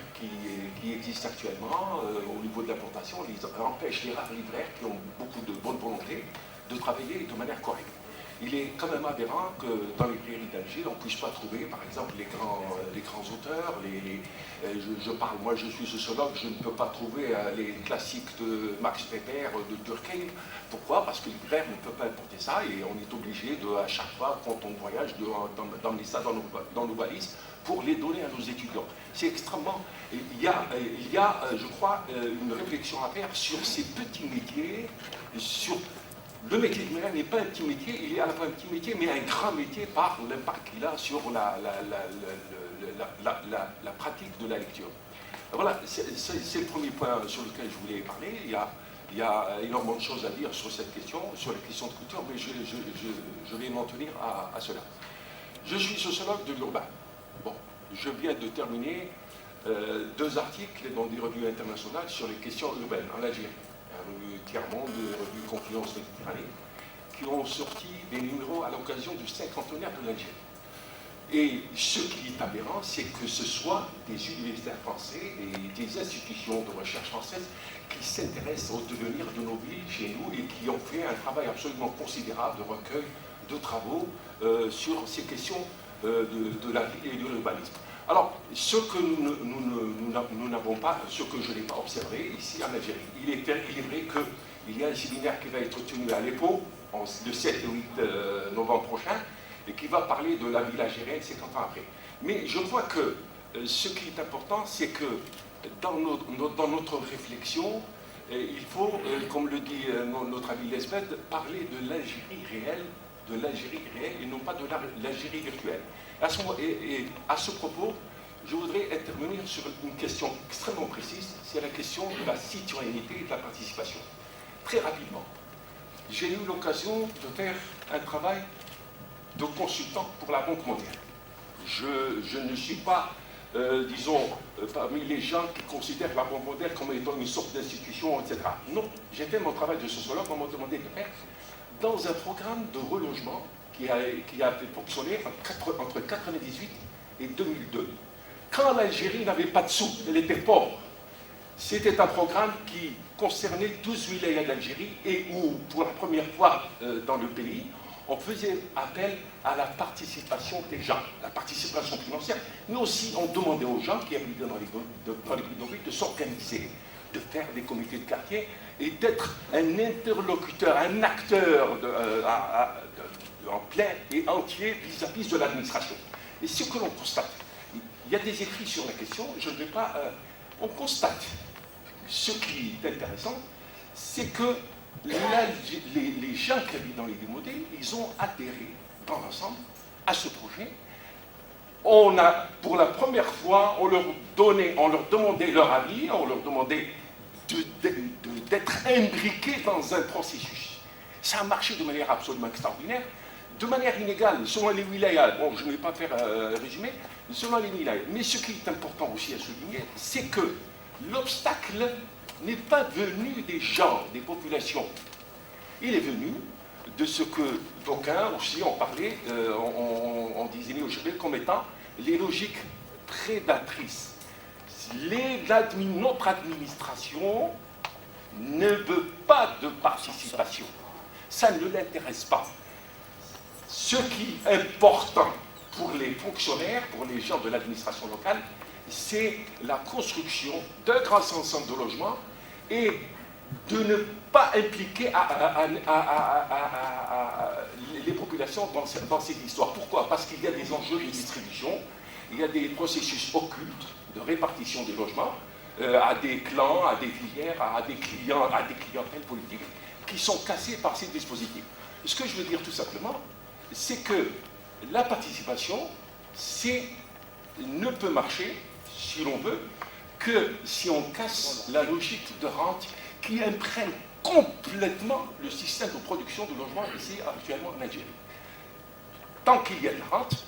qui existe actuellement au niveau de l'importation empêche les rares libraires qui ont beaucoup de bonne volonté de travailler de manière correcte. Il est quand même aberrant que dans les librairies d'Alger, on ne puisse pas trouver, par exemple, les grands auteurs. Moi je suis sociologue, je ne peux pas trouver les classiques de Max Weber, de Durkheim. Pourquoi? Parce que les libraires ne peuvent pas importer ça et on est obligé à chaque fois, quand on voyage, d'emmener ça dans nos valises pour les donner à nos étudiants. C'est extrêmement... Il y a, je crois, une réflexion à faire sur ces petits métiers, sur... Le métier de libraire n'est pas un petit métier, il est à la fois un petit métier, mais un grand métier par l'impact qu'il a sur la pratique de la lecture. Voilà, c'est le premier point sur lequel je voulais parler. Il y a énormément de choses à dire sur cette question, sur les questions de culture, mais je vais m'en tenir à cela. Je suis sociologue de l'urbain. Bon, je viens de terminer 2 articles dans des revues internationales sur les questions urbaines en Algérie. Revue Tiers-Monde, revue Confluence Méditerranée, qui ont sorti des numéros à l'occasion du 50e de l'Algérie. Et ce qui est aberrant, c'est que ce soit des universitaires français, des institutions de recherche françaises qui s'intéressent au devenir de nos villes chez nous et qui ont fait un travail absolument considérable de recueil de travaux sur ces questions de la ville et de l'urbanisme. Alors, ce que nous n'avons pas, ce que je n'ai pas observé ici en Algérie, il est vrai Il y a un séminaire qui va être tenu à l'EPO le 7 et 8 novembre prochain et qui va parler de la ville algérienne 50 ans après. Mais je crois que ce qui est important, c'est que dans notre réflexion, il faut, comme le dit notre ami Lesbeth, parler de l'Algérie réelle, et non pas de l'Algérie virtuelle. Et à ce propos, je voudrais intervenir sur une question extrêmement précise, c'est la question de la citoyenneté et de la participation. Très rapidement, j'ai eu l'occasion de faire un travail de consultant pour la Banque mondiale. Je ne suis pas, disons, parmi les gens qui considèrent la Banque mondiale comme étant une sorte d'institution, etc. Non, j'ai fait mon travail de sociologue, on m'a demandé de faire dans un programme de relogement qui a été fonctionné entre 1998 et 2002. Quand l'Algérie n'avait pas de sous, elle était pauvre. C'était un programme qui concernait 12 wilayas d'Algérie et où, pour la première fois dans le pays, on faisait appel à la participation des gens, la participation financière, mais aussi on demandait aux gens qui habitaient dans les bidonvilles de s'organiser, de faire des comités de quartier et d'être un interlocuteur, un acteur en plein et entier vis-à-vis de l'administration. Et ce que l'on constate, il y a des écrits sur la question, je ne vais pas... on constate, ce qui est intéressant, c'est que les gens qui habitent dans les démodés, ils ont adhéré dans l'ensemble à ce projet. Pour la première fois, on leur demandait leur avis, on leur demandait d'être imbriqués dans un processus. Ça a marché de manière absolument extraordinaire, de manière inégale, selon les wilayas. Bon, je ne vais pas faire résumer, selon les wilayas. Mais ce qui est important aussi à souligner, c'est que l'obstacle n'est pas venu des gens, des populations. Il est venu de ce que d'aucuns aussi ont parlé, on désignait aujourd'hui comme étant les logiques prédatrices. Notre administration ne veut pas de participation. Ça ne l'intéresse pas. Ce qui est important pour les fonctionnaires, pour les gens de l'administration locale, c'est la construction d'un grand ensemble de logements et de ne pas impliquer les populations dans cette histoire. Pourquoi? Parce qu'il y a des enjeux de distribution, il y a des processus occultes de répartition des logements à des clans, à des filières, à des clients, à des clientèles politiques qui sont cassés par ces dispositifs. Ce que je veux dire tout simplement, c'est que la participation, ne peut marcher, si l'on veut, que si on casse la logique de rente qui imprègne complètement le système de production de logements ici actuellement en Algérie. Tant qu'il y a de la rente,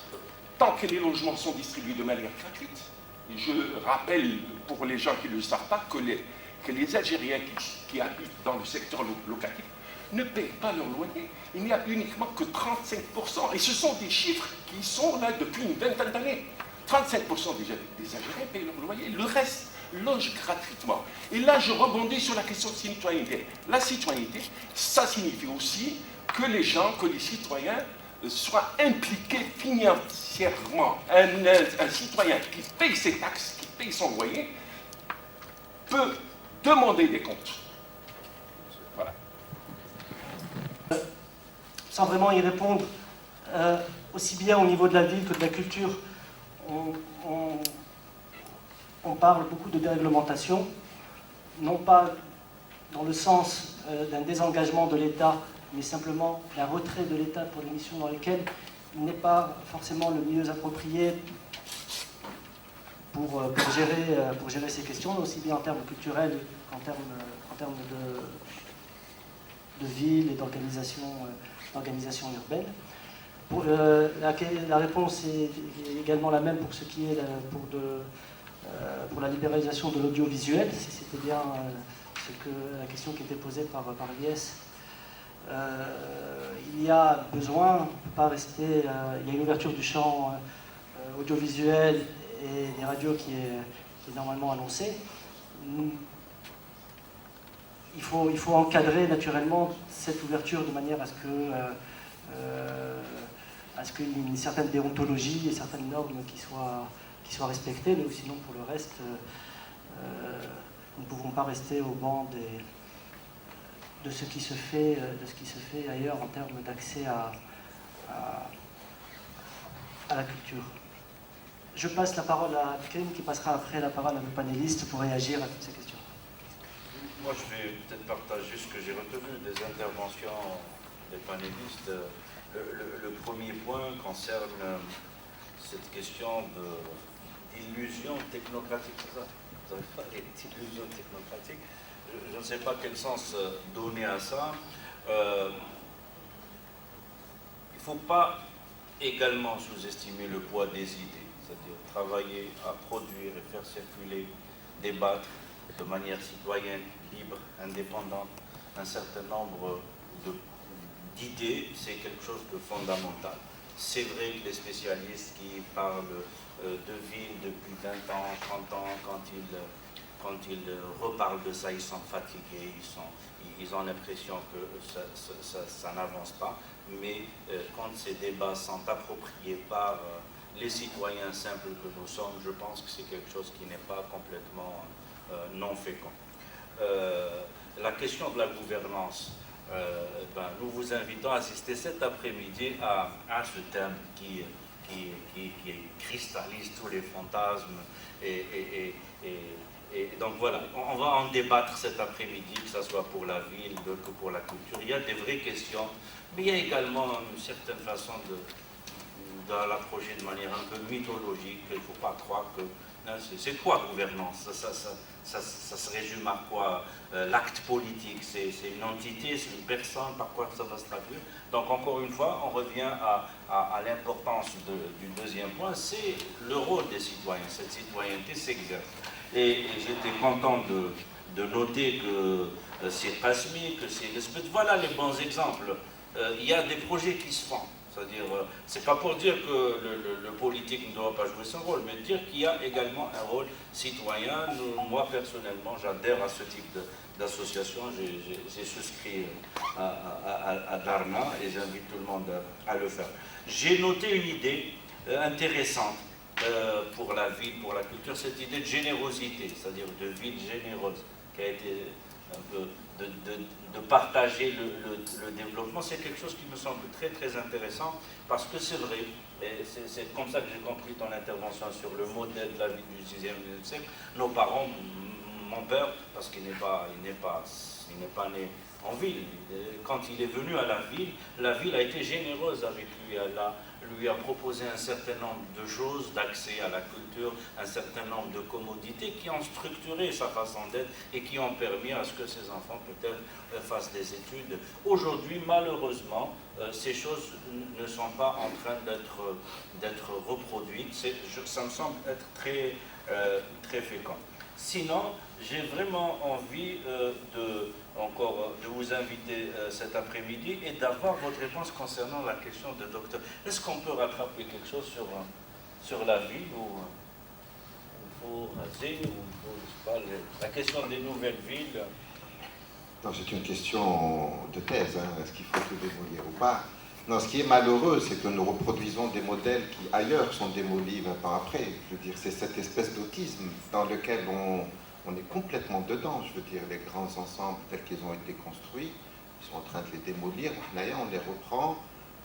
tant que les logements sont distribués de manière gratuite, et je rappelle pour les gens qui ne le savent pas que les Algériens qui habitent dans le secteur locatif ne payent pas leur loyer. Il n'y a uniquement que 35%. Et ce sont des chiffres qui sont là depuis une vingtaine d'années. 35% des Algériens payent leur loyer. Le reste loge gratuitement. Et là, je rebondis sur la question de citoyenneté. La citoyenneté, ça signifie aussi que les gens, que les citoyens soient impliqués financièrement. Un citoyen qui paye ses taxes, qui paye son loyer, peut demander des comptes. Voilà. Sans vraiment y répondre, aussi bien au niveau de la ville que de la culture, on parle beaucoup de déréglementation, non pas dans le sens d'un désengagement de l'État, mais simplement d'un retrait de l'État pour des missions dans lesquelles il n'est pas forcément le mieux approprié pour gérer ces questions, aussi bien en termes culturels qu'en termes de ville et d'organisation urbaine. La réponse est également la même pour ce qui est pour la libéralisation de l'audiovisuel, si c'était bien la question qui était posée par Lies. Il y a besoin, on ne peut pas rester, il y a une ouverture du champ audiovisuel et des radios qui est normalement annoncée. Il faut encadrer naturellement cette ouverture de manière à ce qu'il y ait une certaine déontologie et certaines normes qui soient respectées, mais sinon pour le reste, nous ne pouvons pas rester au banc de ce qui se fait ailleurs en termes d'accès à la culture. Je passe la parole à Ken, qui passera après la parole à nos panélistes pour réagir à toutes ces questions. Moi, je vais peut-être partager ce que j'ai retenu des interventions des panélistes. Le premier point concerne cette question d'illusion technocratique. C'est ça? Vous n'avez pas d'illusion technocratique. Je ne sais pas quel sens donner à ça. Il ne faut pas également sous-estimer le poids des idées, c'est-à-dire travailler à produire et faire circuler, débattre de manière citoyenne, libre, indépendante, un certain nombre d'idées, c'est quelque chose de fondamental. C'est vrai que les spécialistes qui parlent de ville depuis 20 ans, 30 ans, quand ils reparlent de ça, ils sont fatigués, ils ont l'impression que ça n'avance pas. Mais quand ces débats sont appropriés par les citoyens simples que nous sommes, je pense que c'est quelque chose qui n'est pas complètement non fécond. La question de la gouvernance, nous vous invitons à assister cet après-midi à ce thème qui cristallise tous les fantasmes et donc voilà, on va en débattre cet après-midi, que ce soit pour la ville, que pour la culture. Il y a des vraies questions, mais il y a également une certaine façon de l'approcher de manière un peu mythologique. Il ne faut pas croire que... C'est quoi gouvernance? Ça se résume à quoi? L'acte politique, c'est une entité, c'est une personne, par quoi ça va se traduire? Donc encore une fois, on revient à l'importance du deuxième point, c'est le rôle des citoyens. Cette citoyenneté s'exerce. Et j'étais content de noter que c'est Pasmi, que c'est l'espèce. Voilà les bons exemples. Il y a des projets qui se font. C'est-à-dire, c'est pas pour dire que le politique ne doit pas jouer son rôle, mais dire qu'il y a également un rôle citoyen. Moi, personnellement, j'adhère à ce type d'association. J'ai souscrit à Darna et j'invite tout le monde à le faire. J'ai noté une idée intéressante pour la ville, pour la culture, cette idée de générosité, c'est-à-dire de ville généreuse, qui a été un peu de partager le développement. C'est quelque chose qui me semble très très intéressant, parce que c'est vrai, et c'est comme ça que j'ai compris ton intervention sur le modèle de la ville du 6e siècle. Nos parents, mon père, parce qu'il n'est pas né en ville, quand il est venu à la ville a été généreuse avec lui. Elle lui a proposé un certain nombre de choses, d'accès à la culture, un certain nombre de commodités qui ont structuré sa façon d'être et qui ont permis à ce que ses enfants peut-être fassent des études. Aujourd'hui, malheureusement, ces choses ne sont pas en train d'être reproduites. Ça me semble être très, très fécond. Sinon, j'ai vraiment envie de vous inviter cet après-midi et d'avoir votre réponse concernant la question de docteur. Est-ce qu'on peut rattraper quelque chose sur la ville ou pour raser, ou la question des nouvelles villes? Non, c'est une question de thèse, hein. Est-ce qu'il faut tout démolir ou pas? Non, ce qui est malheureux, c'est que nous reproduisons des modèles qui, ailleurs, sont démolis 20 ans après. Je veux dire, c'est cette espèce d'autisme dans lequel on est complètement dedans. Je veux dire, les grands ensembles tels qu'ils ont été construits, ils sont en train de les démolir. On les reprend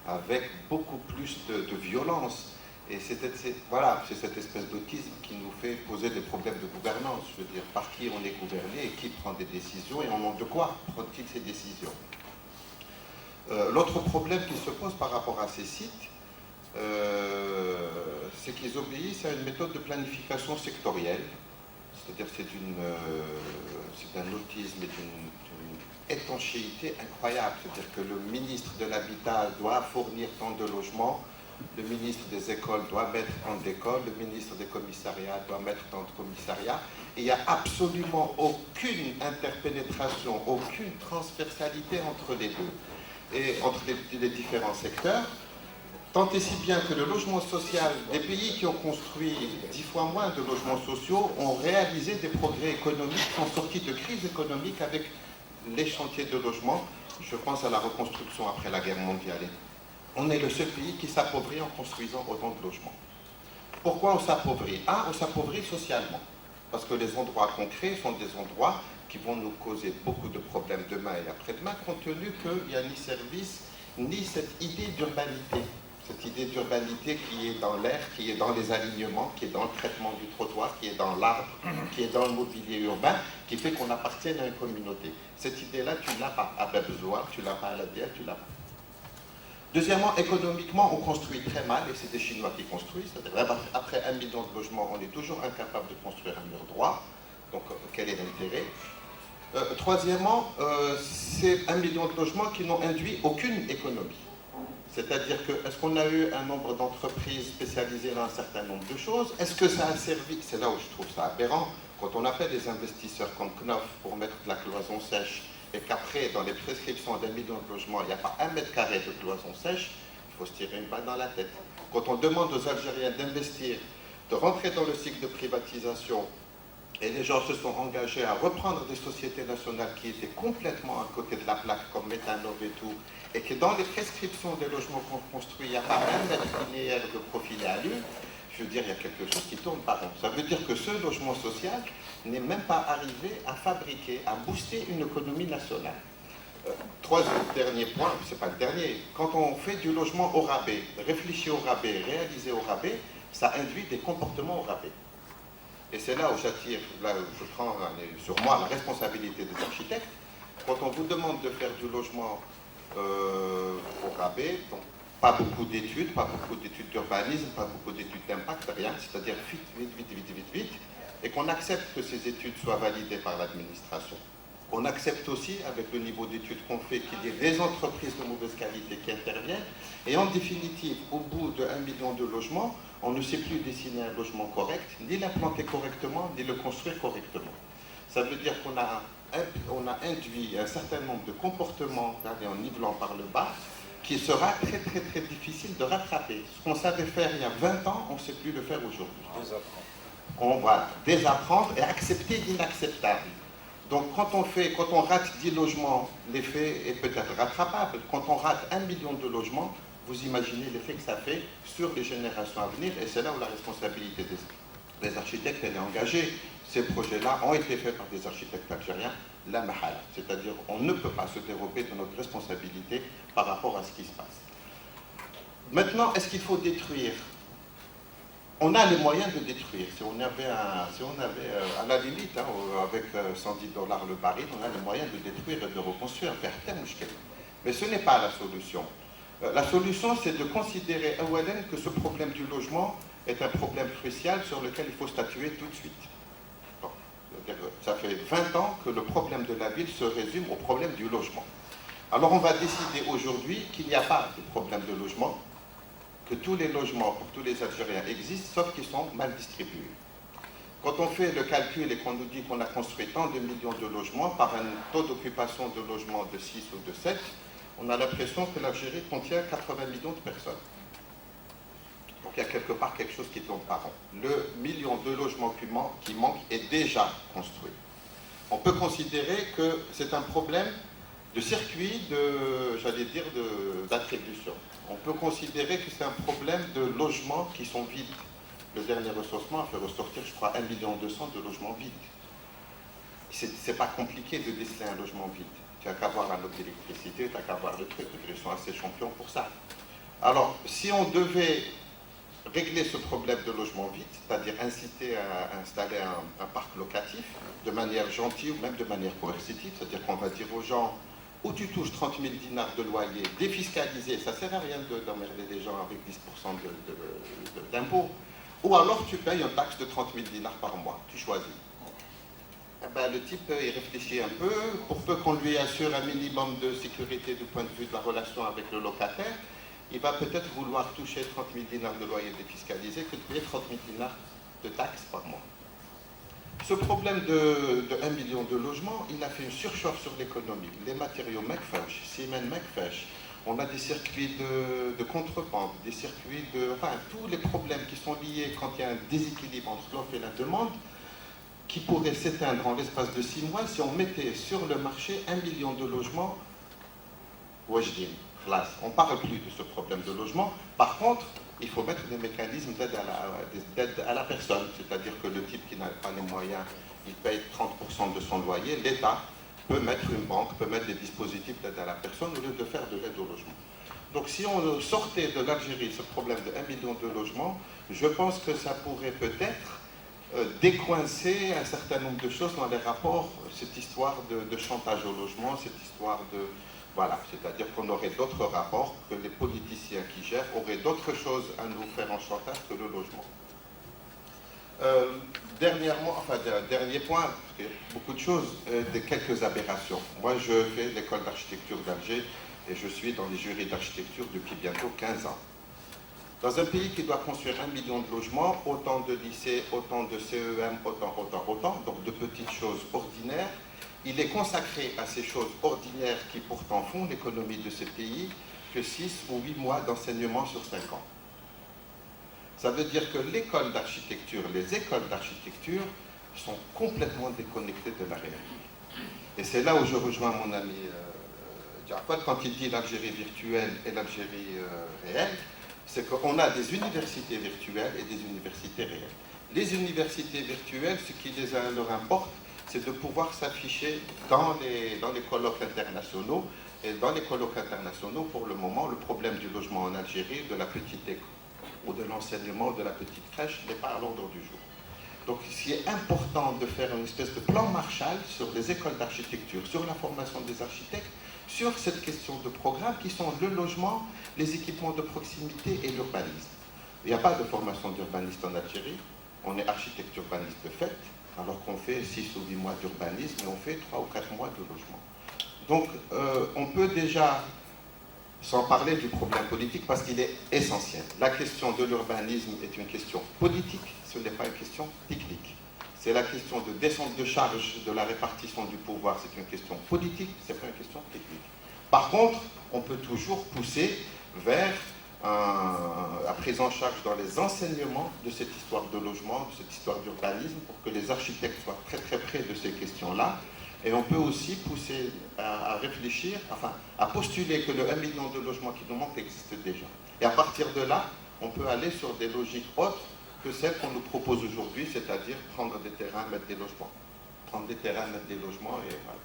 avec beaucoup plus de violence. Et c'est cette espèce d'autisme qui nous fait poser des problèmes de gouvernance. Je veux dire, par qui on est gouverné et qui prend des décisions et au nom de quoi prend-il ces décisions? L'autre problème qui se pose par rapport à ces sites, c'est qu'ils obéissent à une méthode de planification sectorielle. C'est-à-dire c'est un autisme et d'une étanchéité incroyable. C'est-à-dire que le ministre de l'Habitat doit fournir tant de logements, le ministre des Écoles doit mettre tant d'écoles, le ministre des Commissariats doit mettre tant de commissariats. Et il n'y a absolument aucune interpénétration, aucune transversalité entre les deux, et entre les différents secteurs. Tant et si bien que le logement social, des pays qui ont construit 10 fois moins de logements sociaux ont réalisé des progrès économiques, sont sortis de crise économique avec les chantiers de logement. Je pense à la reconstruction après la guerre mondiale. On est le seul pays qui s'appauvrit en construisant autant de logements. Pourquoi on s'appauvrit? On s'appauvrit socialement. Parce que les endroits qu'on crée sont des endroits qui vont nous causer beaucoup de problèmes demain et après-demain, compte tenu qu'il n'y a ni service, ni cette idée d'urbanité. Cette idée d'urbanité qui est dans l'air, qui est dans les alignements, qui est dans le traitement du trottoir, qui est dans l'arbre, qui est dans le mobilier urbain, qui fait qu'on appartient à une communauté. Cette idée-là, tu ne l'as pas à Babzoua, tu ne l'as pas à la DIA, tu ne l'as pas. Deuxièmement, économiquement, on construit très mal, et c'est des Chinois qui construisent. C'est-à-dire, après 1 million de logements, on est toujours incapable de construire un mur droit. Donc, quel est l'intérêt? Troisièmement, c'est 1 million de logements qui n'ont induit aucune économie. C'est-à-dire que, est-ce qu'on a eu un nombre d'entreprises spécialisées dans un certain nombre de choses? Est-ce que ça a servi? C'est là où je trouve ça aberrant. Quand on appelle des investisseurs comme Knof pour mettre de la cloison sèche, et qu'après, dans les prescriptions d'1 million de logements, il n'y a pas 1 mètre carré de cloison sèche, il faut se tirer une balle dans la tête. Quand on demande aux Algériens d'investir, de rentrer dans le cycle de privatisation, et les gens se sont engagés à reprendre des sociétés nationales qui étaient complètement à côté de la plaque, comme Métanov et tout, et que dans les prescriptions des logements qu'on construit, il n'y a pas 1 mètre linéaire de profilé à lui, je veux dire, il y a quelque chose qui tourne pas rond. Ça veut dire que ce logement social n'est même pas arrivé à fabriquer, à booster une économie nationale. Dernier point, c'est pas le dernier, quand on fait du logement au rabais, réfléchi au rabais, réalisé au rabais, ça induit des comportements au rabais. Et c'est là où j'attire, là où je prends sur moi la responsabilité des architectes. Quand on vous demande de faire du logement au rabais, donc pas beaucoup d'études, pas beaucoup d'études d'urbanisme, pas beaucoup d'études d'impact, rien, c'est-à-dire vite, et qu'on accepte que ces études soient validées par l'administration. On accepte aussi, avec le niveau d'études qu'on fait, qu'il y ait des entreprises de mauvaise qualité qui interviennent, et en définitive, au bout de 1 million de logements, on ne sait plus dessiner un logement correct, ni l'implanter correctement, ni le construire correctement. Ça veut dire qu'on a induit un certain nombre de comportements, en nivelant par le bas, qui sera très difficile de rattraper. Ce qu'on savait faire il y a 20 ans, on ne sait plus le faire aujourd'hui. On va désapprendre et accepter l'inacceptable. Donc quand on rate 10 logements, l'effet est peut-être rattrapable. Quand on rate 1 million de logements, vous imaginez l'effet que ça fait sur les générations à venir, et c'est là où la responsabilité des architectes elle est engagée. Ces projets-là ont été faits par des architectes algériens, la mahala, c'est-à-dire on ne peut pas se dérober de notre responsabilité par rapport à ce qui se passe. Maintenant, est-ce qu'il faut détruire? On a les moyens de détruire. Si on avait à la limite, avec $110 le baril, on a les moyens de détruire et de reconstruire, faire tel mouchkel. Mais ce n'est pas la solution. La solution, c'est de considérer que ce problème du logement est un problème crucial sur lequel il faut statuer tout de suite. Bon, ça fait 20 ans que le problème de la ville se résume au problème du logement. Alors on va décider aujourd'hui qu'il n'y a pas de problème de logement, que tous les logements pour tous les Algériens existent, sauf qu'ils sont mal distribués. Quand on fait le calcul et qu'on nous dit qu'on a construit tant de millions de logements par un taux d'occupation de logements de 6 ou de 7, on a l'impression que l'Algérie contient 80 millions de personnes. Donc il y a quelque part quelque chose qui tombe par an. Le million de logements qui manque est déjà construit. On peut considérer que c'est un problème de circuit, d'attribution. On peut considérer que c'est un problème de logements qui sont vides. Le dernier recensement a fait ressortir, je crois, 1,2 million de logements vides. C'est pas compliqué de déceler un logement vide. Tu n'as qu'à voir la note d'électricité, tu n'as qu'à voir le truc, ils sont assez champions pour ça. Alors, si on devait régler ce problème de logement vide, c'est-à-dire inciter à installer un parc locatif de manière gentille ou même de manière coercitive, c'est-à-dire qu'on va dire aux gens, où tu touches 30 000 dinars de loyer, défiscalisé, ça ne sert à rien d'emmerder les gens avec 10% d'impôts, ou alors tu payes une taxe de 30 000 dinars par mois, tu choisis. Le type, il réfléchit un peu, pour peu qu'on lui assure un minimum de sécurité du point de vue de la relation avec le locataire, il va peut-être vouloir toucher 30 000 dinars de loyer défiscalisé que de payer 30 000 dinars de taxes par mois. Ce problème de 1 million de logements, il a fait une surchauffe sur l'économie. Les matériaux Mekfesh, Siemens Mekfesh, on a des circuits de contrebande, des circuits tous les problèmes qui sont liés quand il y a un déséquilibre entre l'offre et la demande, qui pourrait s'éteindre en l'espace de 6 mois si on mettait sur le marché 1 million de logements wajdim, khlas. On ne parle plus de ce problème de logement. Par contre, il faut mettre des mécanismes d'aide à la personne, c'est-à-dire que le type qui n'a pas les moyens, il paye 30% de son loyer, l'État peut mettre, une banque peut mettre des dispositifs d'aide à la personne au lieu de faire de l'aide au logement. Donc si on sortait de l'Algérie ce problème de 1 million de logements, je pense que ça pourrait peut-être décoincer un certain nombre de choses dans les rapports, cette histoire de chantage au logement, cette histoire de... Voilà, c'est-à-dire qu'on aurait d'autres rapports, que les politiciens qui gèrent auraient d'autres choses à nous faire en chantage que le logement. Dernier point, parce qu'il y a beaucoup de choses, quelques aberrations. Moi, je fais l'école d'architecture d'Alger et je suis dans les jurys d'architecture depuis bientôt 15 ans. Dans un pays qui doit construire 1 million de logements, autant de lycées, autant de CEM, autant, donc de petites choses ordinaires, il est consacré à ces choses ordinaires qui pourtant font l'économie de ce pays que 6 ou 8 mois d'enseignement sur 5 ans. Ça veut dire que l'école d'architecture, les écoles d'architecture sont complètement déconnectées de la réalité. Et c'est là où je rejoins mon ami Diarfat quand il dit l'Algérie virtuelle et l'Algérie réelle, c'est qu'on a des universités virtuelles et des universités réelles. Les universités virtuelles, ce qui leur importe, c'est de pouvoir s'afficher dans les colloques internationaux. Et dans les colloques internationaux, pour le moment, le problème du logement en Algérie, de la petite école ou de l'enseignement de la petite crèche n'est pas à l'ordre du jour. Donc il est important de faire une espèce de plan Marshall sur les écoles d'architecture, sur la formation des architectes, sur cette question de programmes qui sont le logement, les équipements de proximité et l'urbanisme. Il n'y a pas de formation d'urbaniste en Algérie, on est architecte urbaniste de fait, alors qu'on fait 6 ou 8 mois d'urbanisme et on fait 3 ou 4 mois de logement. Donc on peut déjà sans parler du problème politique parce qu'il est essentiel. La question de l'urbanisme est une question politique, ce n'est pas une question technique. C'est la question de descente de charge de la répartition du pouvoir, c'est une question politique, ce n'est pas une question technique. Par contre, on peut toujours pousser vers la prise en charge dans les enseignements de cette histoire de logement, de cette histoire d'urbanisme, pour que les architectes soient très très près de ces questions-là. Et on peut aussi pousser à réfléchir, enfin, à postuler que le 1 million de logements qui nous manque existe déjà. Et à partir de là, on peut aller sur des logiques autres que celles qu'on nous propose aujourd'hui, c'est-à-dire prendre des terrains, mettre des logements. Prendre des terrains, mettre des logements, et voilà.